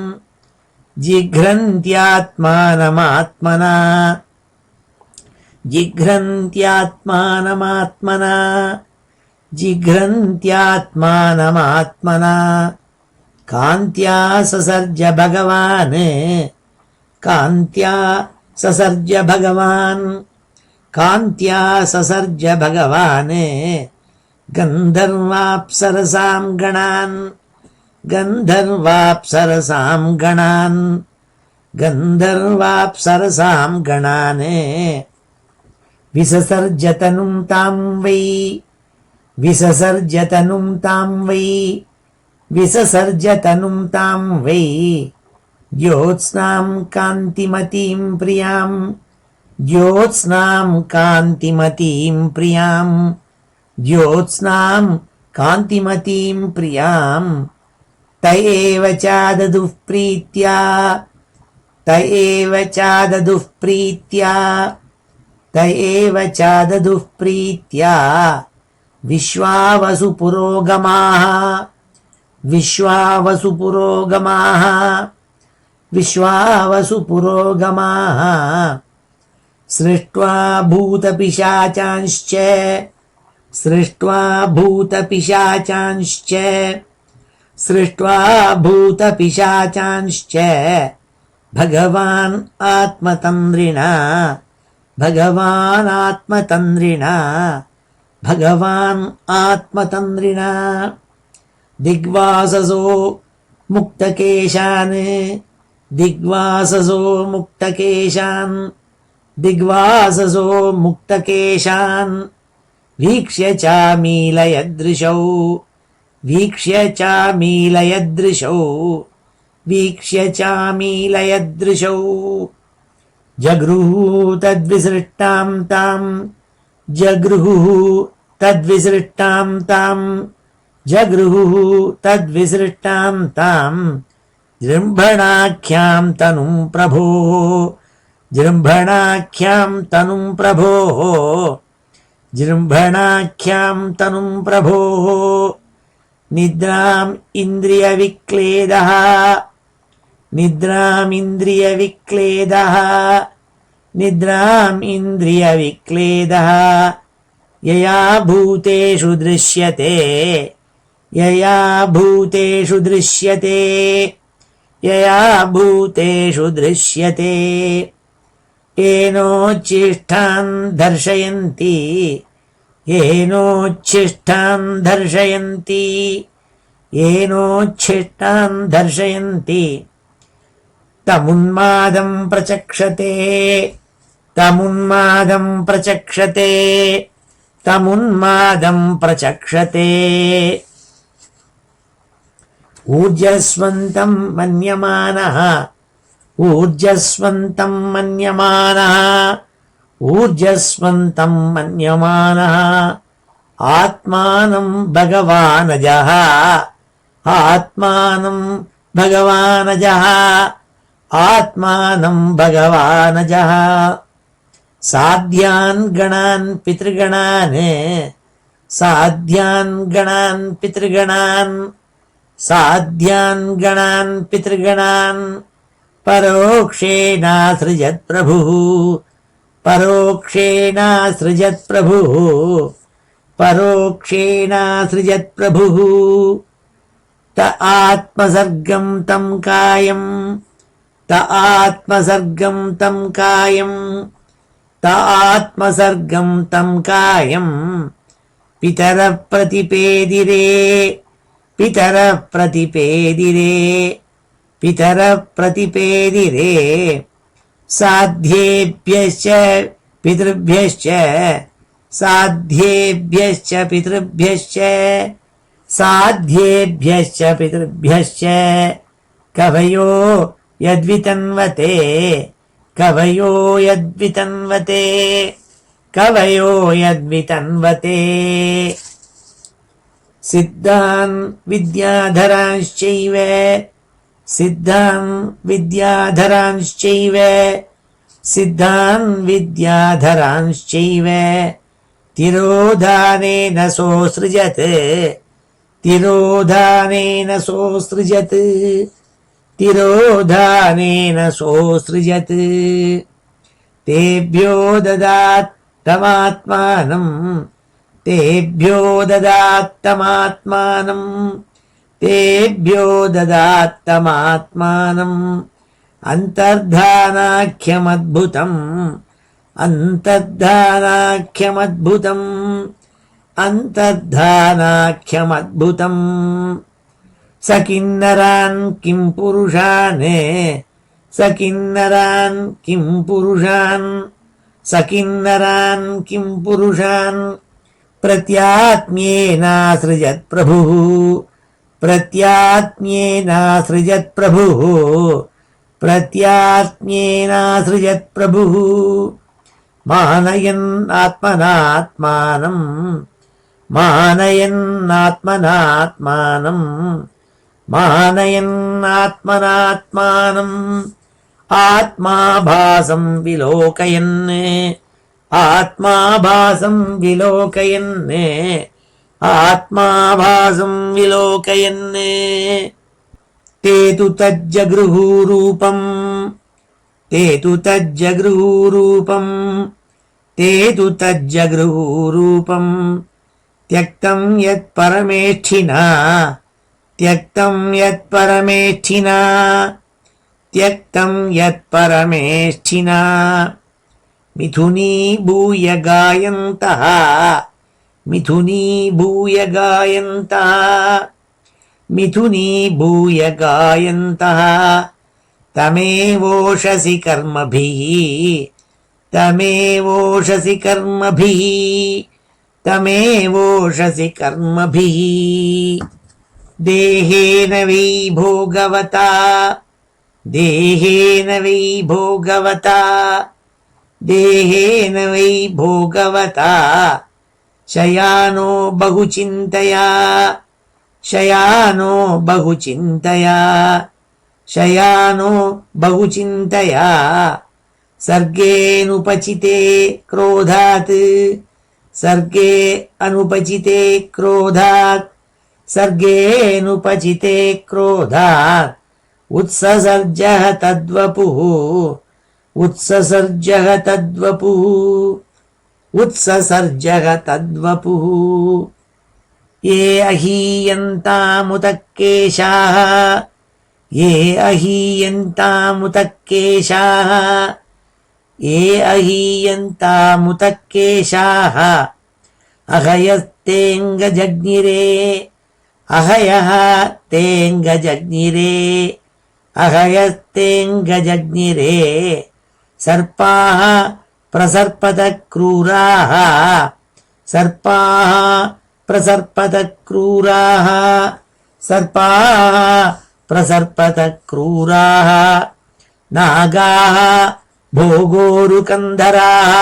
[SPEAKER 1] जिघ्रन्त्यात्मानमात्मना जिघ्रन्त्यात्मानमात्मना जिघ्रन्त्यात्मानमात्मना कान्त्या ससर्ज भगवान् कान्त्या ससर्ज भगवान् कान्त्या ससर्ज भगवान् गन्धर्वाप्सरसां गणान् गन्धर्वाप्सरसां गणान् गन्धर्वाप्सरसां गणान् विससर्जतनुं तां वै विससर्जतनुं तां वै विससर्जतनुं तां वै ज्योत्स्नां कान्तिमतीं प्रियां ज्योत्स्नां कान्तिमतीं प्रियां ज्योत्स्नां कान्तिमतीं प्रियां त एव चाददुः प्रीत्या त एव चाददुः प्रीत्या त एव चाददुः प्रीत्या विश्वावसुपुरोगमाः विश्वावसुपुरोगमाः विश्वावसुपुरोगमाः सृष्ट्वा भूतपिशाचांश्च सृष्ट्वा भूतपिशाचांश्च सृष्ट्वा भूतपिशाचांश्च भगवान् आत्मतन्द्रिणा ಭಗವಾನಾತ್ಮತಂದ್ರಿಣಾ ಭಗವಾನ್ ಆತ್ಮತಂದ್ರಿಣಾ ದಿಗ್ವಾಸಸೋ ಮುಕ್ತಕೇಶಾನ್ ದಿಗ್ವಾಸಸೋ ಮುಕ್ತಕೇಶಾನ್ ದಿಗ್ವಾಸಸೋ ಮುಕ್ತಕೇಶಾನ್ ವೀಕ್ಷ್ಯ ಚಾಮೀಲಯದೃಶೌ ವೀಕ್ಷ್ಯ ಚಾಮೀಲಯದೃಶೌ ವೀಕ್ಷ್ಯ ಚಾಮೀಲಯದೃಶೌ ಜಗೃಹು ತದ್ವಿಸೃಷ್ಟಾಂ ತಾಂ ಜಗೃಹು ತದ್ವಿಸೃಷ್ಟಾಂ ತಾಂ ಜಗೃಹು ತದ್ವಿಸೃಷ್ಟಾಂ ತಾಂ ಜೃಂಭಣಾಖ್ಯಾಂ ತನುಂ ಪ್ರಭೋ ಜೃಂಭಣಾಖ್ಯಾಂ ತನುಂ ಪ್ರಭೋ ಜೃಂಭಣಾಖ್ಯಾಂ ತನುಂ ಪ್ರಭೋ ನಿದ್ರಾಂ ಇಂದ್ರಿಯ ವಿಕ್ಲೇದಃ ನಿದ್ರಾಂ ಇಂದ್ರಿಯ ವಿಕ್ಲೇದಃ ನಿದ್ರಾಂ ಇಂದ್ರಿಯ ವಿಕ್ಲೇದಃ ಯಯಾ ಭೂತೇಷು ದೃಶ್ಯತೆ ಯಯಾ ಭೂತೇಷು ದೃಶ್ಯತೆ ಯಯಾ ಭೂತೇಷು ದೃಶ್ಯತೆ ಏನೋಚ್ಛಿಷ್ಟಾನ್ ದರ್ಶಯಂತಿ ಏನೋಚ್ಛಿಷ್ಟಾನ್ ದರ್ಶಯಂತಿ ಏನೋಚ್ಛಿಷ್ಟಾನ್ ದರ್ಶಯಂತಿ ತಮುನ್ಮಾದಂ ಪ್ರಚಕ್ಷತೆ ತಮುನ್ಮಾದಂ ಪ್ರಚಕ್ಷತೆ ತಮುನ್ಮಾದಂ ಪ್ರಚಕ್ಷತೆ ಊರ್ಜಸ್ವಂತಂ ಮನ್ಯಮಾನಃ ಊರ್ಜಸ್ವಂತಂ ಮನ್ಯಮಾನಃ ಊರ್ಜಸ್ವಂತಂ ಮನ್ಯಮಾನಃ ಆತ್ಮಾನಂ ಭಗವಾನಜಃ ಆತ್ಮಾನಂ ಭಗವಾನಜಃ ಆತ್ಮಾನಂ ಭಗವಾನಜಃ ಸಾಧ್ಯಾನ್ ಗಣಾನ್ ಪಿತೃಗಣಾನ್ ಸಾಧ್ಯಾನ್ ಗಣಾನ್ ಪಿತೃಗಣಾನ್ ಸಾಧ್ಯಾನ್ ಗಣಾನ್ ಪಿತೃಗಣಾನ್ ಪರೋಕ್ಷೇಣಾಸೃಜತ್ ಪ್ರಭುಃ ಪರೋಕ್ಷೇಣಾಸೃಜತ್ ಪ್ರಭುಃ ಪರೋಕ್ಷೇಣಾಸೃಜತ್ ಪ್ರಭುಃ ತ ಆತ್ಮಸರ್ಗಂ ತಂ ಕಾಯಂ ತ ಆತ್ಮಸರ್ಗಂ ತಂ ಕಾಯಂ ತ ಆತ್ಮಸರ್ಗಂ ತಂ ಕಾಯಂ ಪಿತರ ಪ್ರತಿಪೇದಿರೇ ಪಿತರ ಪ್ರತಿಪೇದಿರೇ ಪಿತರ ಪ್ರತಿಪೇದಿರೇ ಸಾಧ್ಯೇಭ್ಯಶ್ಚ ಪಿತೃಭ್ಯಶ್ಚ ಸಾಧ್ಯೇಭ್ಯಶ್ಚ ಪಿತೃಭ್ಯಶ್ಚ ಸಾಧ್ಯೇಭ್ಯಶ್ಚ ಪಿತೃಭ್ಯಶ್ಚ ಕವಯೋ ಯದ್ವಿತನ್ವತೆ ಕವಯೋ ಯದ್ವಿತನ್ವತೆ ಕವಯೋ ಯದ್ವಿತನ್ವತೆ ಸಿದ್ಧಾನ್ ವಿದ್ಯಾಧರಾಂಶ್ಚೈವ ಸಿದ್ಧಾನ್ ವಿದ್ಯಾಧರಾಂಶ್ಚೈವ ಸಿದ್ಧಾನ್ ವಿದ್ಯಾಧರಾಂಶ್ಚೈವ ತಿರೋಧಾನೇನ ಸೋಸೃಜತ್ ತಿರೋಧಾನೇನ ಸೋಸೃಜತ್ ತಿರೋಧಾನೇನ ಸೋಸೃಜತ್ ತೇಭ್ಯೋ ದದಾತ್ ತಮಾತ್ಮಾನಂ ತೇಭ್ಯೋ ದದಾತ್ ತಮಾತ್ಮಾನಂ ತೇಭ್ಯೋ ದದಾತ್ ತಮಾತ್ಮಾನಂ ಅಂತರ್ಧಾನಾಖ್ಯಮದ್ಭುತಂ ಅಂತರ್ಧಾನಾಖ್ಯಮದ್ಭುತಂ ಅಂತರ್ಧಾನಾಖ್ಯಮದ್ಭುತಂ ಸ ಕಿನ್ನರಾನ್ ಕಿಂ ಪುರುಷಾನ್ ಸ ಕಿನ್ನರಾನ್ ಕಿಂ ಪುರುಷಾನ್ ಸ ಕಿನ್ನರಾನ್ ಕಿಂ ಪುರುಷಾನ್ ಪ್ರತ್ಯಾತ್ಮ್ಯೇನಾಸೃಜತ್ ಪ್ರಭುಃ ಪ್ರತ್ಯಾತ್ಮ್ಯೇನಾಸೃಜತ್ ಪ್ರಭುಃ ಪ್ರತ್ಯಾತ್ಮ್ಯೇನಾಸೃಜತ್ ಪ್ರಭುಃ ಮಾನಯನ್ ಆತ್ಮನಾತ್ಮಾನಂ ಮಾನಯನ್ ಆತ್ಮನಾತ್ಮಾನಂ ಮಾನಯನ್ ಆತ್ಮನಾತ್ಮಾನಂ ಆತ್ಮಾಭಾಸಂ ವಿಲೋಕಯನ್ ಆತ್ಮಾಭಾಸಂ ವಿಲೋಕಯನ್ ಆತ್ಮಾಭಾಸಂ ವಿಲೋಕಯನ್ ತೇ ತು ತಜ್ಜಗೃಹು ರೂಪಂ ತೇ ತು ತಜ್ಜಗೃಹು ರೂಪಂ ತೇ ತು ತಜ್ಜಗೃಹು ರೂಪಂ ತ್ಯಕ್ತಂ ಯತ್ ಪರಮೇಷ್ಠಿನಾ ತ್ಯಕ್ತಂ ಯತ್ ಪರಮೇಷ್ಠಿನಾ ತ್ಯಕ್ತಂ ಯತ್ ಪರಮೇಷ್ಠಿನಾ मिथुनीभूय गायन्तः मिथुनीभूय गायन्तः मिथुनीभूय गायन्तः तमेवोषसि कर्मभिः तमेवोषसि कर्मभिः तमेवोषसि कर्मभिः देहेन वै भोगवता देहेन वै भोगवता देहेन वै भोगवता शयानो बहुचिन्तया शयानो बहुचिन्तया शयानो बहुचिन्तया सर्गेऽनुपचिते क्रोधात् सर्गे अनुपचिते क्रोधात् सर्गेऽनुपचिते क्रोधात् उत्ससर्जः तद्वपुः उत्ससर्जः तद्वपुः उत्ससर्जः तद्वपुः ये अहीयन्तामुतः केशाः ये अहीयन्तामुतः केशाः ये अहीयन्तामुतः केशाः अहयस्तेऽङ्गजज्ञिरे अहयः तेऽङ्गजज्ञिरे अहयस्तेऽङ्गजज्ञिरे सर्पाः प्रसर्पतः क्रूराः सर्पाः प्रसर्पतः क्रूराः सर्पाः प्रसर्पतः क्रूराः नागाः भोगोरुकन्धराः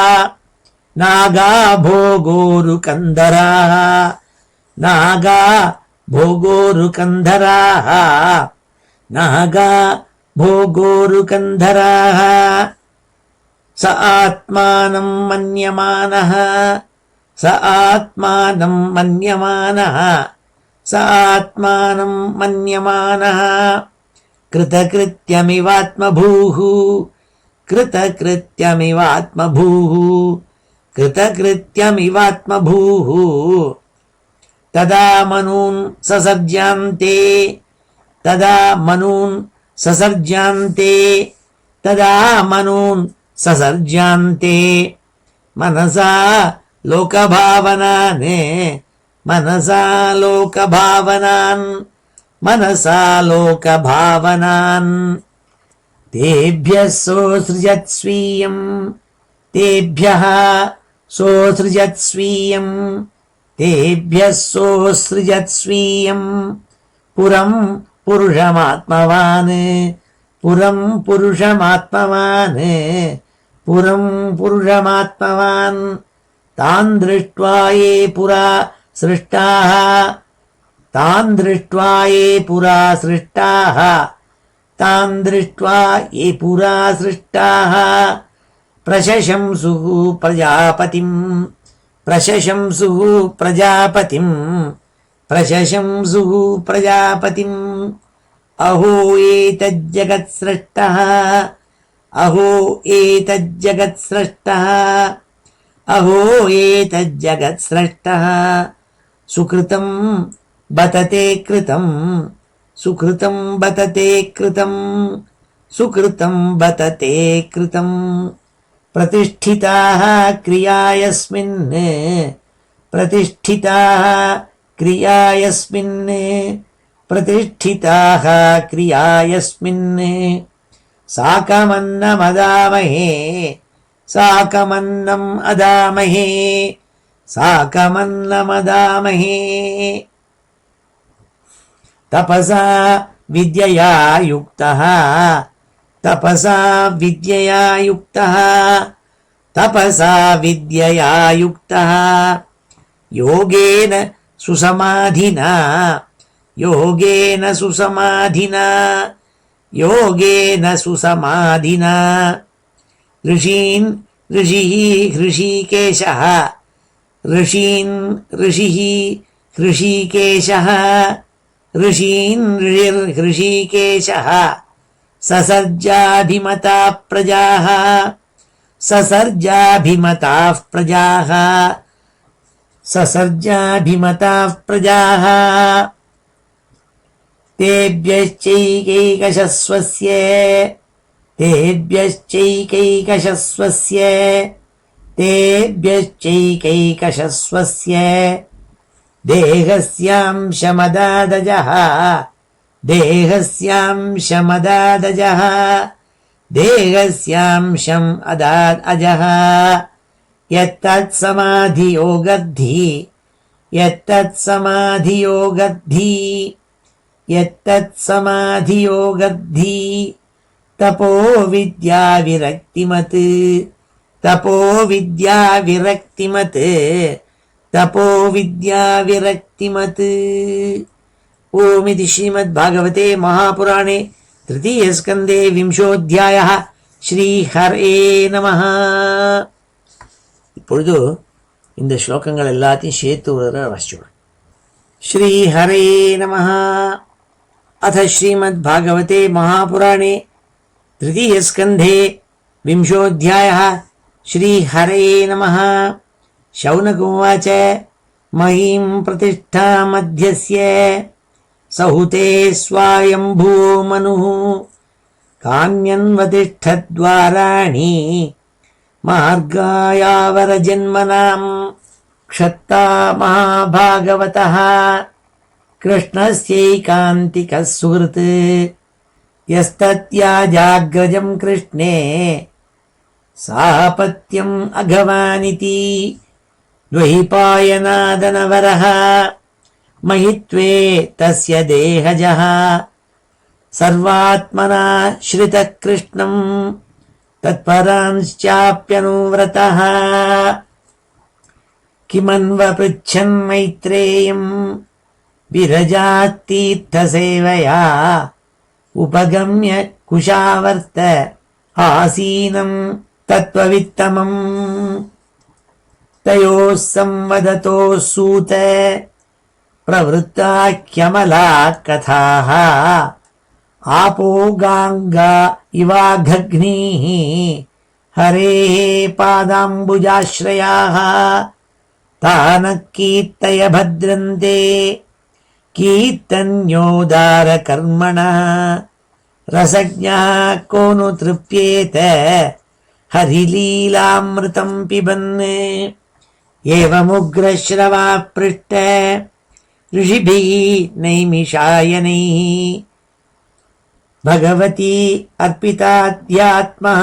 [SPEAKER 1] नागा भोगोरुकन्धराः नागा भोगोरुकन्धराः नागा भोगोरुकन्धराः स आत्मानं मन्यमानः स आत्मानं मन्यमानः स आत्मानं मन्यमानः कृतकृत्यमिवात्मभूः कृतकृत्यमिवात्मभूः कृतकृत्यमिवात्मभूः तदा मनून् ससर्जान्ते तदा मनून् ससर्जान्ते तदा मनून् ससर्जान्ते मनसा लोकभावनान् मनसा लोकभावनान् मनसा लोकभावनान् तेभ्यः सोऽसृजत्स्वीयं तेभ्यः सोऽसृजत्स्वीयं तेभ्यः सोऽसृजत्स्वीयं पुरं पुरुषमात्मवान् पुरं पुरुषमात्मवान् पुरं पुरुषमात्मवान् तान् दृष्ट्वा ये पुरा सृष्टाः तान् दृष्ट्वा ये पुरा सृष्टाः तान् दृष्ट्वा ये पुरा सृष्टाः प्रशशंसुः प्रजापतिम् प्रशशंसुः प्रजापतिम् प्रशशंसुः प्रजापतिम् अहो एतज्जगत्सृष्टः अहो एतज्जगत्सृष्टः अहो एतज्जगत्सृष्टः सुकृतं बतते कृतं सुकृतं बतते कृतं सुकृतं बतते कृतं प्रतिष्ठिताः क्रियायस्मिन् प्रतिष्ठिताः क्रियायस्मिन् प्रतिष्ठिताः क्रियायस्मिन् साकमन्नमदामहे साकमन्नम् अदामहे साकमन्नमदामहे तपसा विद्यया युक्तः तपसा विद्यया युक्तः तपसा विद्यया युक्तः योगेन सुसमाधिना योगेन सुसमाधिना योगेन सुसमाधिना ऋषीन् ऋषिः हृषीकेशः ऋषीन् ऋषिः हृषीकेशः ऋषीन् ऋषिर्हृषीकेशः ससर्जाभिमताः प्रजाः ससर्जाभिमताः प्रजाः ससर्जाभिमताः प्रजाः तेभ्यश्चैकैकशस्वस्य तेभ्यश्चैकैकशस्वस्य तेभ्यश्चैकैकशस्वस्य देहस्यांशमदादजः देहस्यांशमदादजः देहस्यांशम् अदादजः यत्तत्समाधियोगद्धि यत्तत्समाधियोगद्धि यत्तत्समाधियोगद्धि तपो विद्याविरक्तिमत् तपो विद्याविरक्तिमत् तपो विद्याविरक्तिमत्। ओमिति श्रीमद्भागवते महापुराणे तृतीयस्कन्धे विंशोऽध्यायः। ஸ்ரீஹரே நமஹ. இப்பொழுது இந்த ஸ்லோகங்கள் எல்லாத்தையும் சேர்த்து ஒரு தடவை வாசிச்சுடுறேன். ஸ்ரீஹரே நமஹ. அத ஸ்ரீமத்பாகவதே மகாபுராணே तृतीयस्कन्धे विंशोऽध्यायः. श्रीहरे नमः. शौनक उवाच महीं प्रतिष्ठामध्यस्य सहुते स्वायम्भुवो मनुः काम्यन्वतिष्ठद्वाराणि मार्गायावरजन्मनां क्षत्ता महाभागवतः कृष्णस्यैकान्तिकः सुहृत् यस्तत्याजाग्रजं कृष्णे सापत्यम् अघवानिति द्वैपायनादनवरः महित्वे तस्य देहजः सर्वात्मना श्रितः कृष्णं तत्परांश्चाप्यनुव्रतः किमन्वपृच्छन् मैत्रेयं विरजातीर्थसेवया उपगम्य कुशावर्त आसीनं तत्त्ववित्तमम् तयोः संवदतोः सूत प्रवृत्ताख्यमला कथाः आपो गाङ्गा इवाघग्निः हरेः पादाम्बुजाश्रयाः तानः कीर्तय भद्रन्ते कीर्तन्योदारकर्मणः रसज्ञः को नु तृप्येत हरिलीलामृतं पिबन् एवमुग्रश्रवा पृष्ट ऋषिभिः नैमिषायनैः भगवती अर्पिताध्यात्मः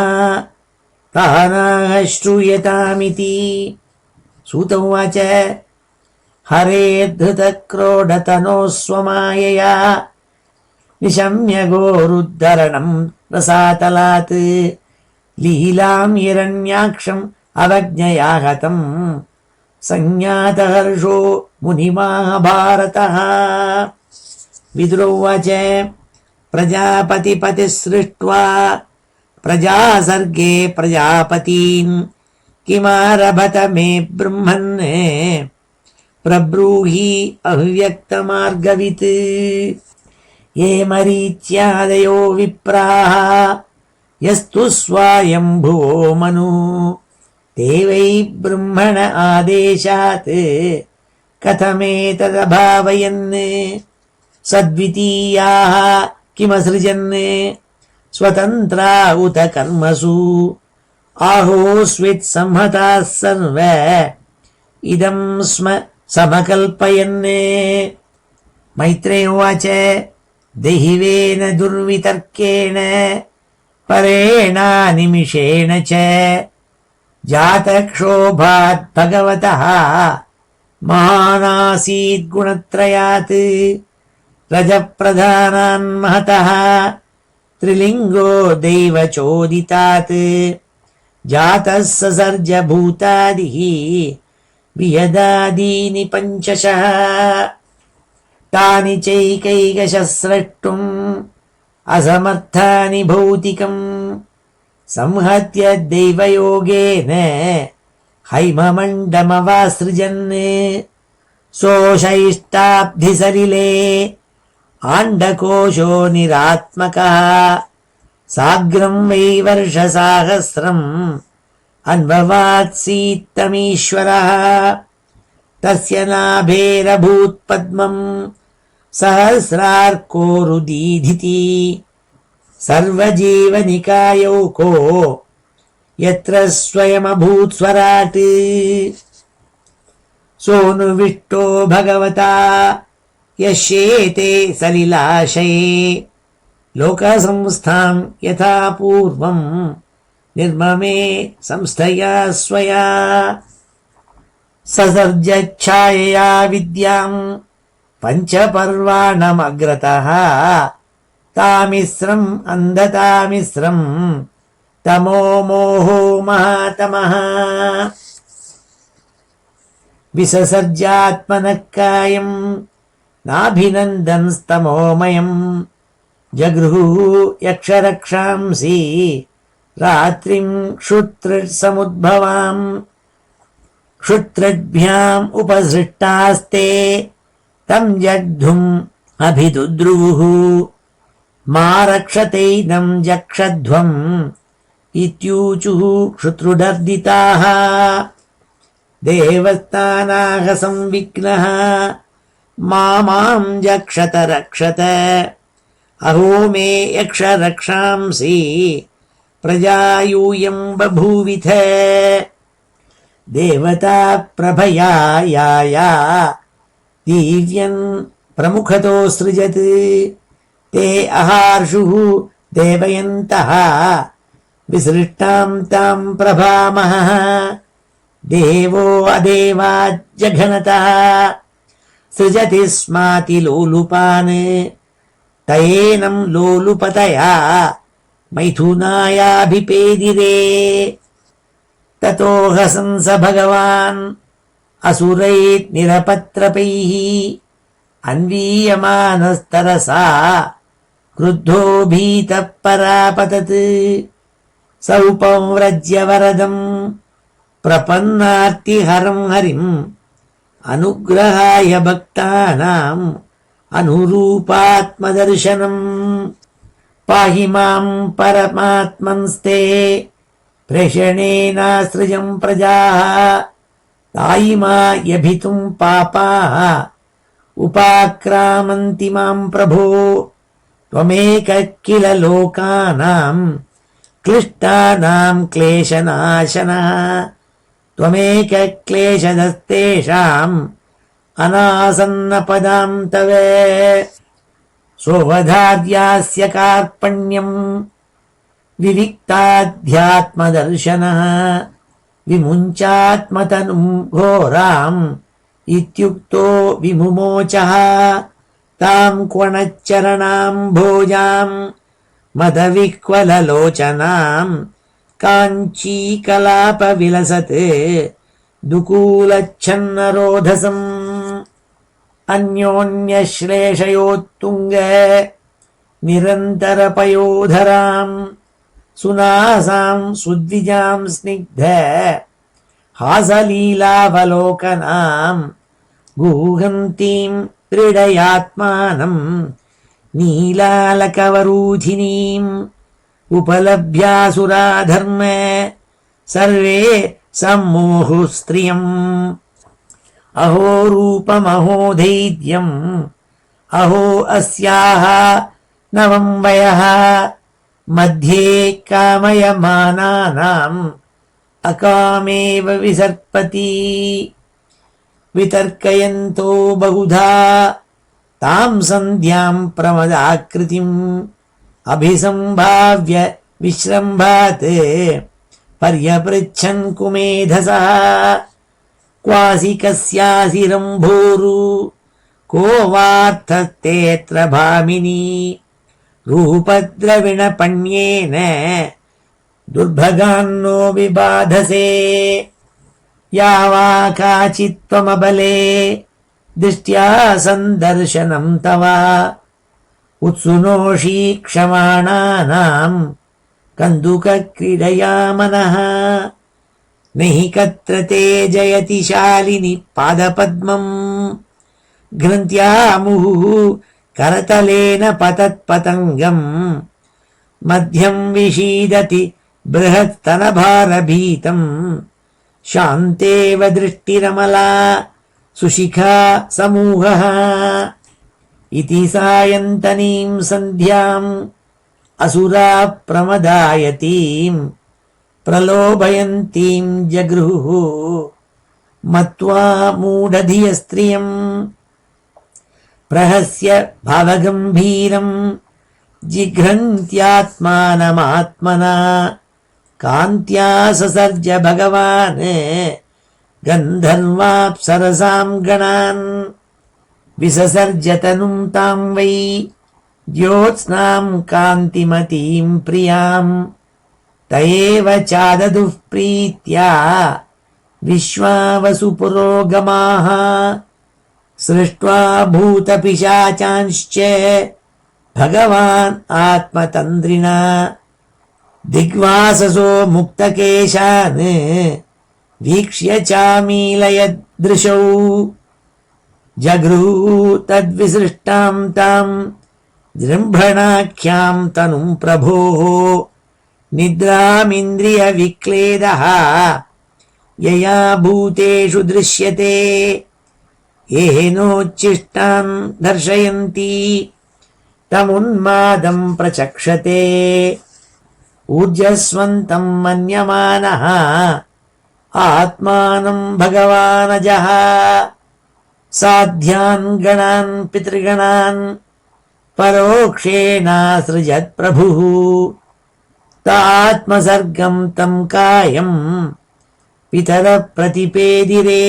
[SPEAKER 1] तानः श्रूयतामिति। सूत उवाच हरेर्धृतक्रोडतनोः स्वमायया निशम्य गोरुद्धरणं रसातलात् लीलां हिरण्याक्षम् अवज्ञया हतं संज्ञातहर्षो मुनिमहाभारतः। विदुर उवाच प्रजापतिपतिः सृष्ट्वा प्रजासर्गे प्रजापतीन् किमारभत मे ब्रह्मन् प्रब्रूहि अव्यक्तमार्गवित् ये मरीच्यादयो विप्राः यस्तु स्वायम्भुवो मनु ते वै ब्रह्मण आदेशात् कथमेतदभावयन् सद्वितीयाः किमसृजन् स्वतन्त्रा उत कर्मसु आहोस्वित्संहताः सर्व इदं स्म समकल्पयन्। मैत्रेय उवाच दैहिवेन दुर्वितर्केण परेणानिमिषेण च जातक्षोभात् भगवतः महानासीत् गुणत्रयात् रजप्रधानान् महतः त्रिलिङ्गो दैवचोदितात् जातः ससर्ज भूतादिः वियदादीनि पञ्चशः तानि चैकैकशः स्रष्टुम् असमर्थानि भौतिकम् संहत्य दैवयोगेन हैममण्डमवासृजन् सोऽशैष्टाब्धिसलिले आण्डकोशो निरात्मकः साग्रं वै वर्षसाहस्रम् अन्ववात्सीत्तमीश्वरः तस्य नाभेरभूत्पद्मम् सहस्रार्कोरुदीधिति सर्वजीवनिकायौको ಯತ್ರ ಸ್ವಯಮಭೂತ್ ಸ್ವರಾಟ್ ಸೋನುವಿಷ್ಟೋ ಭಗವತಾ ಯಶ್ಯೇತೆ ಸಲಿಲಾಶಯೇ ಲೋಕಸಂಸ್ಥಾಂ ಯಥಾ ಪೂರ್ವಂ ನಿರ್ಮಮೇ ಸಂಸ್ಥಯಾ ಸ್ವಯಾ ಸಸರ್ಜಚ್ಛಾಯಯಾ ವಿದ್ಯಾಂ ಪಂಚಪರ್ವಾಣಮಗ್ರತಃ ತಾಮಿಸ್ರಂ ಅಂಧತಾಮಿಸ್ರಂ ತಮೋ ಮೋಹೋ ಮಹಾತಮಃ ವಿಸಸರ್ಜಾತ್ಮನಃ ಕಾಯಂ ನಾಭಿನಂದನ್ಸ್ತಮೋಮಯಂ ಜಗೃಹು ಯಕ್ಷರಕ್ಷಾಂಸಿ ರಾತ್ರಿಂ ಕ್ಷುತ್ರಸಮುದ್ಭವಾಂ ಕ್ಷುತ್ರಭ್ಯಾಂ ಉಪಸೃಷ್ಟಾಸ್ತೆ ತಂ ಜಗ್ಧುಂ ಅಭಿದುದ್ರುವುಃ ಮಾ ರಕ್ಷತೈನಂ ಜಕ್ಷಧ್ವಂ ಇತ್ಯೂಚುಃ ಕ್ಷುತ್ರುಡರ್ದಿತಾಃ ದೇವಸ್ಥಾನಾಃ ಸಂವಿಘ್ನಃ ಮಾಂ ಜಕ್ಷತ ರಕ್ಷತ ಅಹೋ ಮೇ ಯಕ್ಷ ರಕ್ಷಾಂಸಿ ಪ್ರಜಾಯೂಯಂ ಬಭೂವಿಥ ದೇವತಾ ಪ್ರಭಯಾ ಯಾಯಾ ದಿವ್ಯನ್ ಪ್ರಮುಖತೋ ಸೃಜತ್ ತೇ ಅಹಾರ್ಷುಃ ದೇವಯಂತಃ ವಿಸೃಷ್ಟಾಂ ತಾಂ ಪ್ರಭಾಮಹಃ ದೇವೋ ಅದೇವಾಜ್ಜಘನತಃ ಸೃಜತಿ ಸ್ಮಾತಿ ಲೋಲುಪಾನ್ ತಯೇನಂ ಲೋಲುಪತಯಾ ಮೈಥುನಾಯಾಭಿಪೇದಿರೇ ತತೋಹ ಸಂಸ ಭಗವಾನ್ ಅಸುರೈರ್ನಿರಪತ್ರಪೈಃ ಅನ್ವೀಯಮಾನಸ್ತರಸಾ ಕ್ರುದ್ಧೋ ಭೀತಃ ಪರಾಪತತ್ ಸೌಪವ್ರಜ್ಯ ವರದಂ ಪ್ರಪನ್ನಾರ್ತಿಹರಂ ಹರಿಂ ಅನುಗ್ರಹಾಯ ಭಕ್ತಾನಾಂ ಅನುರೂಪಾತ್ಮದರ್ಶನಂ ಪಾಹಿ ಮಾಂ ಪರಮಾತ್ಮನ್ಸ್ತೆ ಪ್ರೇಷಣೇನಾಸೃಜಂ ಪ್ರಜಾಃ ತಾಯಿಮಾಯಭಿತುಂ ಪಾಪಾಃ ಉಪಾಕ್ರಾಮಂತಿ ಮಾಂ ಪ್ರಭೋ ತ್ವಮೇಕ ಕಿಲ ಲೋಕಾನಾಂ ಕ್ಲಿಷ್ಟಾನಾಂ ಕ್ಲೇಶನಾಶನಃ ತ್ವಮೇಕ ಕ್ಲೇಶದಸ್ತೇಷಾಂ ಅನಾಸನ್ನಪದಾಂ ತವ ಸ್ವವಧಾದ್ಯಾಸ್ಯ ಕಾರ್ಪಣ್ಯಂ ವಿವಿಕ್ತಾಧ್ಯಾತ್ಮದರ್ಶನಃ ವಿಮುಂಚಾತ್ಮತನುಂ ಘೋರಾಂ ಇತ್ಯುಕ್ತೋ ವಿಮುಮೋಚಃ ತಾಂ ಕ್ವಣಚ್ಚರಣಾಂ ಭೋಜಾಂ ಮದವಿಹ್ವಲಲೋಚನಾಂ ಕಾಂಚೀಕಲಾಪ ವಿಲಸತ್ ದುಕೂಲಚ್ಛನ್ನರೋಧಸಂ ಅನ್ಯೋನ್ಯಶ್ಲೇಷಯೋತ್ತುಂಗ ನಿರಂತರಪಯೋಧರಾಂ ಸುನಾಸಾಂ ಸುದ್ವಿಜಾಂ ಸ್ನಿಗ್ಧ ಹಾಸಲೀಲಾವಲೋಕನಾಂ ಗೂಹಂತೀಂ ಕ್ರೀಡಯಾತ್ಮಾನಂ ನೀಲಾಲಕವರೂಧಿನೀಂ ಉಪಲಭ್ಯಾಸುರಾಧರ್ಮ ಸರ್ವೇ ಸಮ್ಮೋಹು ಸ್ತ್ರಿಯಂ ಅಹೋ ರೂಪಮಹೋ ಧೈರ್ಯಂ ಅಹೋ ಅಸ್ಯಾಹ ನವಂ ವಯಃ ಮಧ್ಯೆ ಕಾಮಯಮಾನಾನಾಂ ಅಕಾಮೇವ ವಿಸರ್ಪತಿ ವಿತರ್ಕಯಂತೋ ಬಹುಧಾ ತಾಂ ಸಂಧ್ಯಾಂ ಪ್ರಮದಾಕೃತಿಂ ಅಭಿಸಂಭಾವ್ಯ ವಿಶ್ರಂಭಾತ್ ಪರ್ಯಪೃಚ್ಛನ್ ಕುಮೇಧಸಃ ಕ್ವಾಸಿ ಕಸ್ಯಾಸಿ ರಂಭೋರು ಕೋ ವಾರ್ಥಸ್ತೇತ್ರ ಭಾಮಿನಿ ರೂಪದ್ರವಿಣಪಣ್ಯೇನ ದುರ್ಭಗಾನ್ನೋ ವಿಬಾಧಸೆ ಯಾವಾ ಕಾಚಿತ್ವಮಬಲೆ ದೃಷ್ಟ್ಯಾ ಸಂದರ್ಶನಂ ತವ ಉತ್ಸುನೋಷಿ ಕ್ಷಮಾಣಾನಾಂ ಕಂದುಕ ಕ್ರೀಡಯಾ ಮನಃ ನಹಿ ಕತ್ರತೆ ಜಯತಿ ಶಾಲಿನಿ ಪಾದಪದ್ಮಂ ಗ್ರಂಥ್ಯಾ ಮುಹುಃ ಕರತಲೇನ ಪತತ್ಪತಂಗಂ ಮಧ್ಯಂ ವಿಷೀದತಿ ಬೃಹತ್ತನಭಾರಭೀತಂ ಶಾಂತೇವ ದೃಷ್ಟಿರಮಲಾ ಸುಶಿಖಾ ಸಮೂಹಃ ಇತಿ ಸಾಯಂತನೀಂ ಸಂಧ್ಯಾಂ ಅಸುರಾ ಪ್ರಮದಾಯತೀಂ ಪ್ರಲೋಭಯಂತೀಂ ಜಗೃಹು ಮತ್ವಾ ಮೂಢಧಿಯ ಸ್ತ್ರಿಯಂ ಪ್ರಹಸ್ಯ ಭಾವಗಂಭೀರಂ ಜಿಘ್ರಂತ್ಯಾತ್ಮಾನಮಾತ್ಮನಾ ಕಾಂತ್ಯಾ ಸಸರ್ಜ ಭಗವಾನ್ ಗಂಧರ್ವಾಪ್ಸರಸಾಂ ಗಣಾನ್ ವಿಸಸರ್ಜತನುಂ ತಾಂ ವೈ ಜ್ಯೋತ್ಸ್ನಾಂ ಕಾಂತಿಮತೀಂ ಪ್ರಿಯಾಂ ತಯೇವ ಚಾದದುಃ ಪ್ರೀತ್ಯಾ ವಿಶ್ವಾವಸು ಪುರೋಗಮಾಃ ಸೃಷ್ಟ್ವಾ ಭೂತಪಿಶಾಚಾಂಶ್ಚ ಭಗವಾನ್ ಆತ್ಮತಂದ್ರಿಣಾ ದಿಗ್ವಾಸಸೋ ಮುಕ್ತಕೇಶಾನ್ ವೀಕ್ಷ್ಯ ಚಾಮೀಲಯದೃಶೌ ಜಗೃಹು ತದ್ವಿಸೃಷ್ಟಾಂ ತಾಂ ಜೃಂಭಣಾಖ್ಯಾಂ ತನುಂ ಪ್ರಭೋಃ ನಿದ್ರಾಮಿಂದ್ರಿಯ ವಿಕ್ಲೇದಃ ಯಯಾ ಭೂತೇಷು ದೃಶ್ಯತೆ ಏನೋಚ್ಚಿಷ್ಟಾನ್ ದರ್ಶಯಂತಿ ತಮುನ್ಮಾದಂ ಪ್ರಚಕ್ಷತೆ ಊರ್ಜಸ್ವಂತಂ ಮನ್ಯಮಾನಃ ಆತ್ಮಾನಂ ಭಗವಾನಜಃ ಸಾಧ್ಯಾನ್ ಗಣಾನ್ ಪಿತೃಗಣಾನ್ ಪರೋಕ್ಷೇಣಾಸೃಜತ್ ಪ್ರಭುಃ ತಾತ್ಮಸರ್ಗಂ ತಂ ಕಾಯಂ ಪಿತರ ಪ್ರತಿಪೇದಿರೇ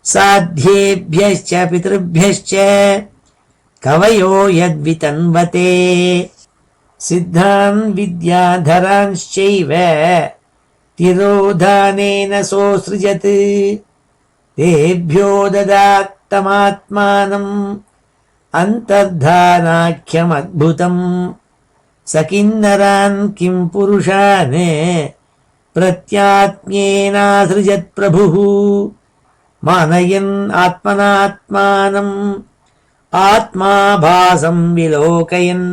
[SPEAKER 1] ಸಾಧ್ಯೇಭ್ಯಶ್ಚ ಪಿತೃಭ್ಯಶ್ಚ ಕವಯೋ ಯದ್ವಿತನ್ವತೆ ಸಿದ್ಧಾನ್ ವಿದ್ಯಾಧರಾಂಶ್ಚೈವ ತಿರೋಧಾನೇನ ಸೋಸೃಜತ್ ತೇಭ್ಯೋ ದದಾತ್ತಮಾತ್ಮಾನಂ ಅಂತರ್ಧಾನಾಖ್ಯಮದ್ಭುತಂ ಸಕಿನ್ನರಾನ್ ಕಿಂ ಪುರುಷಾನ್ ಪ್ರತ್ಯಾತ್ಮ್ಯೇನಾಸೃಜತ್ ಪ್ರಭುಃ ಮಾನಯನ್ ಆತ್ಮನಾತ್ಮಾನಂ ಆತ್ಮಾಭಾಸಂ ವಿಲೋಕಯನ್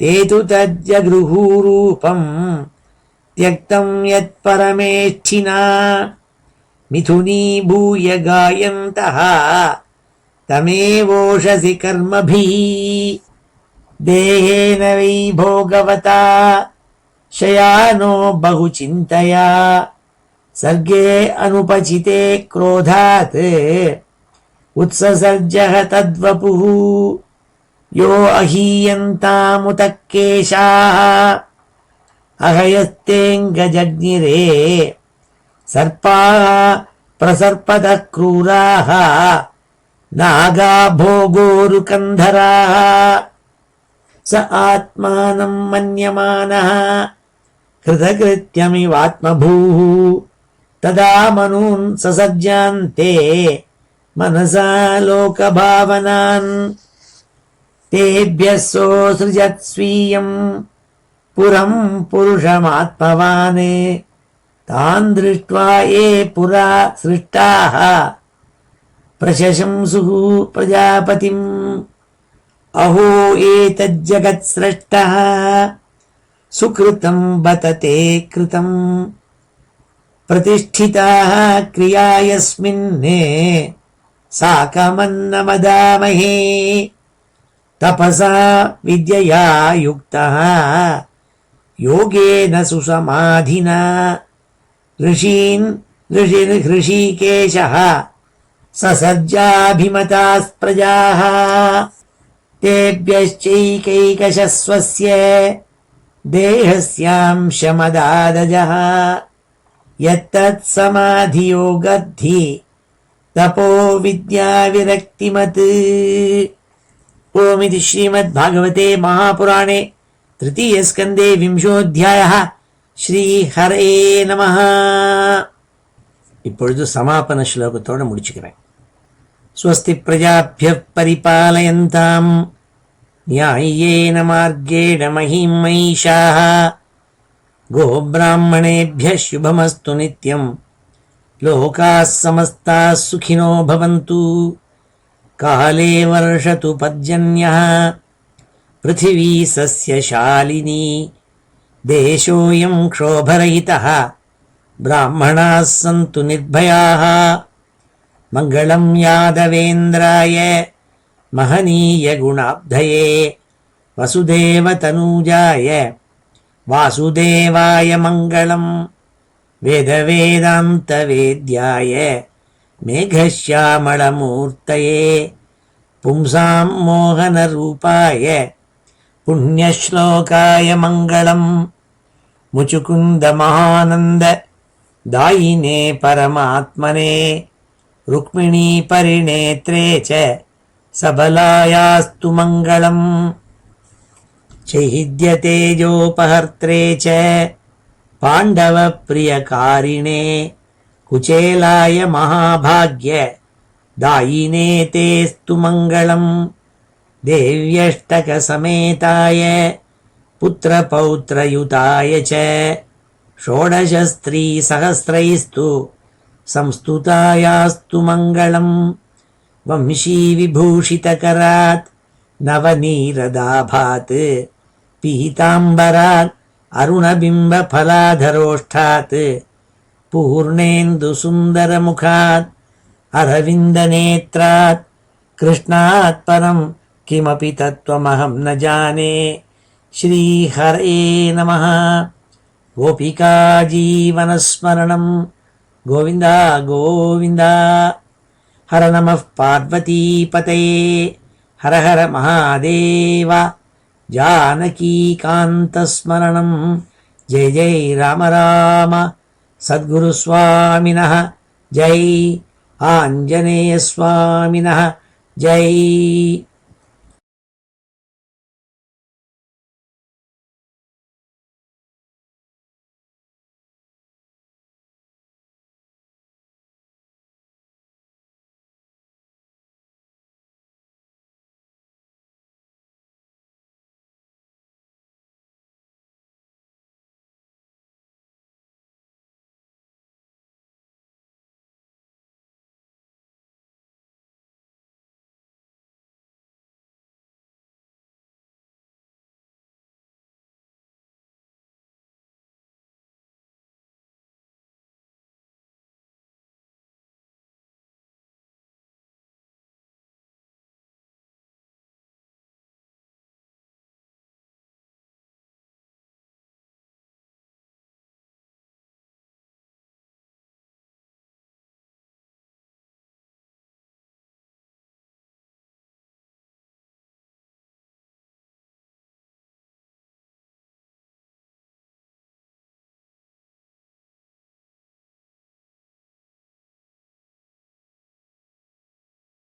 [SPEAKER 1] ತೇ ತು ತಜ್ಜಗೃಹೂರೂಪಂ ತ್ಯಕ್ತಂ ಯತ್ಪರಮೇಷ್ಠಿನಾ ಮಿಥುನೀಭೂಯ ಗಾಯಂತಃ ತಮೇವೋಷಸಿ ಕರ್ಮಭಿಃ ದೇಹೇನ ವೈ ಭೋಗವತಾ ಶಯಾನೋ ಬಹುಚಿಂತಯಾ ಸರ್ಗೇ ಅನುಪಚಿತೆ ಕ್ರೋಧಾತ್ ಉತ್ಸಸರ್ಜಃ ತದ್ವಪುಃ ಯೋ ಅಹೀಯಂತಾಮುತಃ ಕೇಶಾಃ ಅಹಯಸ್ತೇಂಗಜಗ್ನಿರೇ ಸರ್ಪಾಃ ಪ್ರಸರ್ಪತಃ ಕ್ರೂರಾಃ ನಾಗಾ ಭೋಗೋರುಕಂಧರಾಃ ಸ ಆತ್ಮಾನಂ ಮನ್ಯಮಾನಃ ಕೃತಕೃತ್ಯಮಿವಾತ್ಮಭೂಃ ತದಾ ಮನೂನ್ ಸಸರ್ಜಾನ್ತೆ ಮನಸಾ ಲೋಕಭಾವನಾನ್ ತೇಭ್ಯಃ ಸೋಸೃಜತ್ ಸ್ವೀಯಂ ಪುರಂ ಪುರುಷಮಾತ್ಮವಾನ್ ತಾನ್ ದೃಷ್ಟ್ವಾ ಯೇ ಪುರಾ ಸೃಷ್ಟಾಃ ಪ್ರಶಂಸುಃ ಪ್ರಜಾಪತಿಂ ಅಹೋ ಏತಜ್ಜಗತ್ಸ್ರಷ್ಟಃ ಸುಕೃತಂ ಬತ ತೇ ಕೃತಂ ಪ್ರತಿಷ್ಠಿತಾಃ ಕ್ರಿಯಾ ಯಸ್ಮಿನ್ ಸಾಕಮನ್ನ ಮದಾಮಹೇ ತಪಸಾ ವಿದ್ಯಯಾ ಯುಕ್ತಃ ಯೋಗೇನ ಸುಸಮಾಧಿನಾ ಋಷಿಕೇಶಃ ಸಸರ್ಜಾಭಿಮತಾಃ ಪ್ರಜಾಃ ತೇಭ್ಯಶ್ಚೈಕೈಕಶಃ ಸ್ವಸ್ಯ ದೇಹಸ್ಯಾಂಶಮದಾದಜಃ ಯತ್ತತ್ ಸಮಾಧಿಯೋಗದ್ಧಿ ತಪೋ ವಿದ್ಯಾ ವಿರಕ್ತಿಮತ್. ಓಮಿತಿ ಶ್ರೀಮದ್ ಭಾಗವತೆ ಮಹಾಪುರಾಣೆ ತೃತೀಯ ಸ್ಕಂದೇ ವಿಂಶೋಧ್ಯಾಯಃ. ஸ்ரீ ஹரே நமஹ. இப்பொழுது சமாபன ஸ்லோகத்தோடு முடிச்சுக்கிறேன். ஸ்வஸ்தி பிரஜாபிய பரிபாலயந்தாம் ந்யாயேன மார்கேண மஹீம் மஹீஷாः கோப்ராஹ்மணேभ्यः शुभमस्तु नित्यं लोकाः समस्ताः सुखिनो भवन्तु. काले वर्षतु पर्जन्यः पृथिवी सस्यशालिनी देशोऽयं क्षोभरहितः ब्राह्मणाः सन्तु निर्भयाः. मङ्गलं यादवेन्द्राय महनीय गुणाब्धये वसुदेवतनूजाय वासुदेवाय मङ्गलम् वेदवेदान्तवेद्याय मेघश्यामलमूर्तये पुंसां मोहनरूपाय पुण्यश्लोकाय मङ्गलम् मुचुकुन्दमहानन्द दायिने परमात्मने रुक्मिणीपरिणेत्रे च सबलायास्तु मङ्गलम् चैद्यतेजोपहर्त्रे च पाण्डवप्रियकारिणे कुचेलाय महाभाग्य दायिने तेस्तु मङ्गलम् देव्यष्टकसमेताय पुत्रपौत्रयुताय च षोडशस्त्रीसहस्रैस्तु संस्तुतायास्तु मङ्गलम् वंशीविभूषितकरात् नवनीरदाभात् पीताम्बरात् अरुणबिम्बफलाधरोष्ठात् पूर्णेन्दुसुन्दरमुखात् अरविन्दनेत्रात् कृष्णात् परं किमपि तत्त्वमहं न जाने। श्रीहरे नमः। गोपिका जीवनस्मरणं गोविन्द गोविन्द। हर नमः पार्वतीपतये हर हर महादेव। जानकीकान्तस्मरणं जय जय राम राम। सद्गुरुस्वामिनः जय। आञ्जनेयस्वामिनः जय।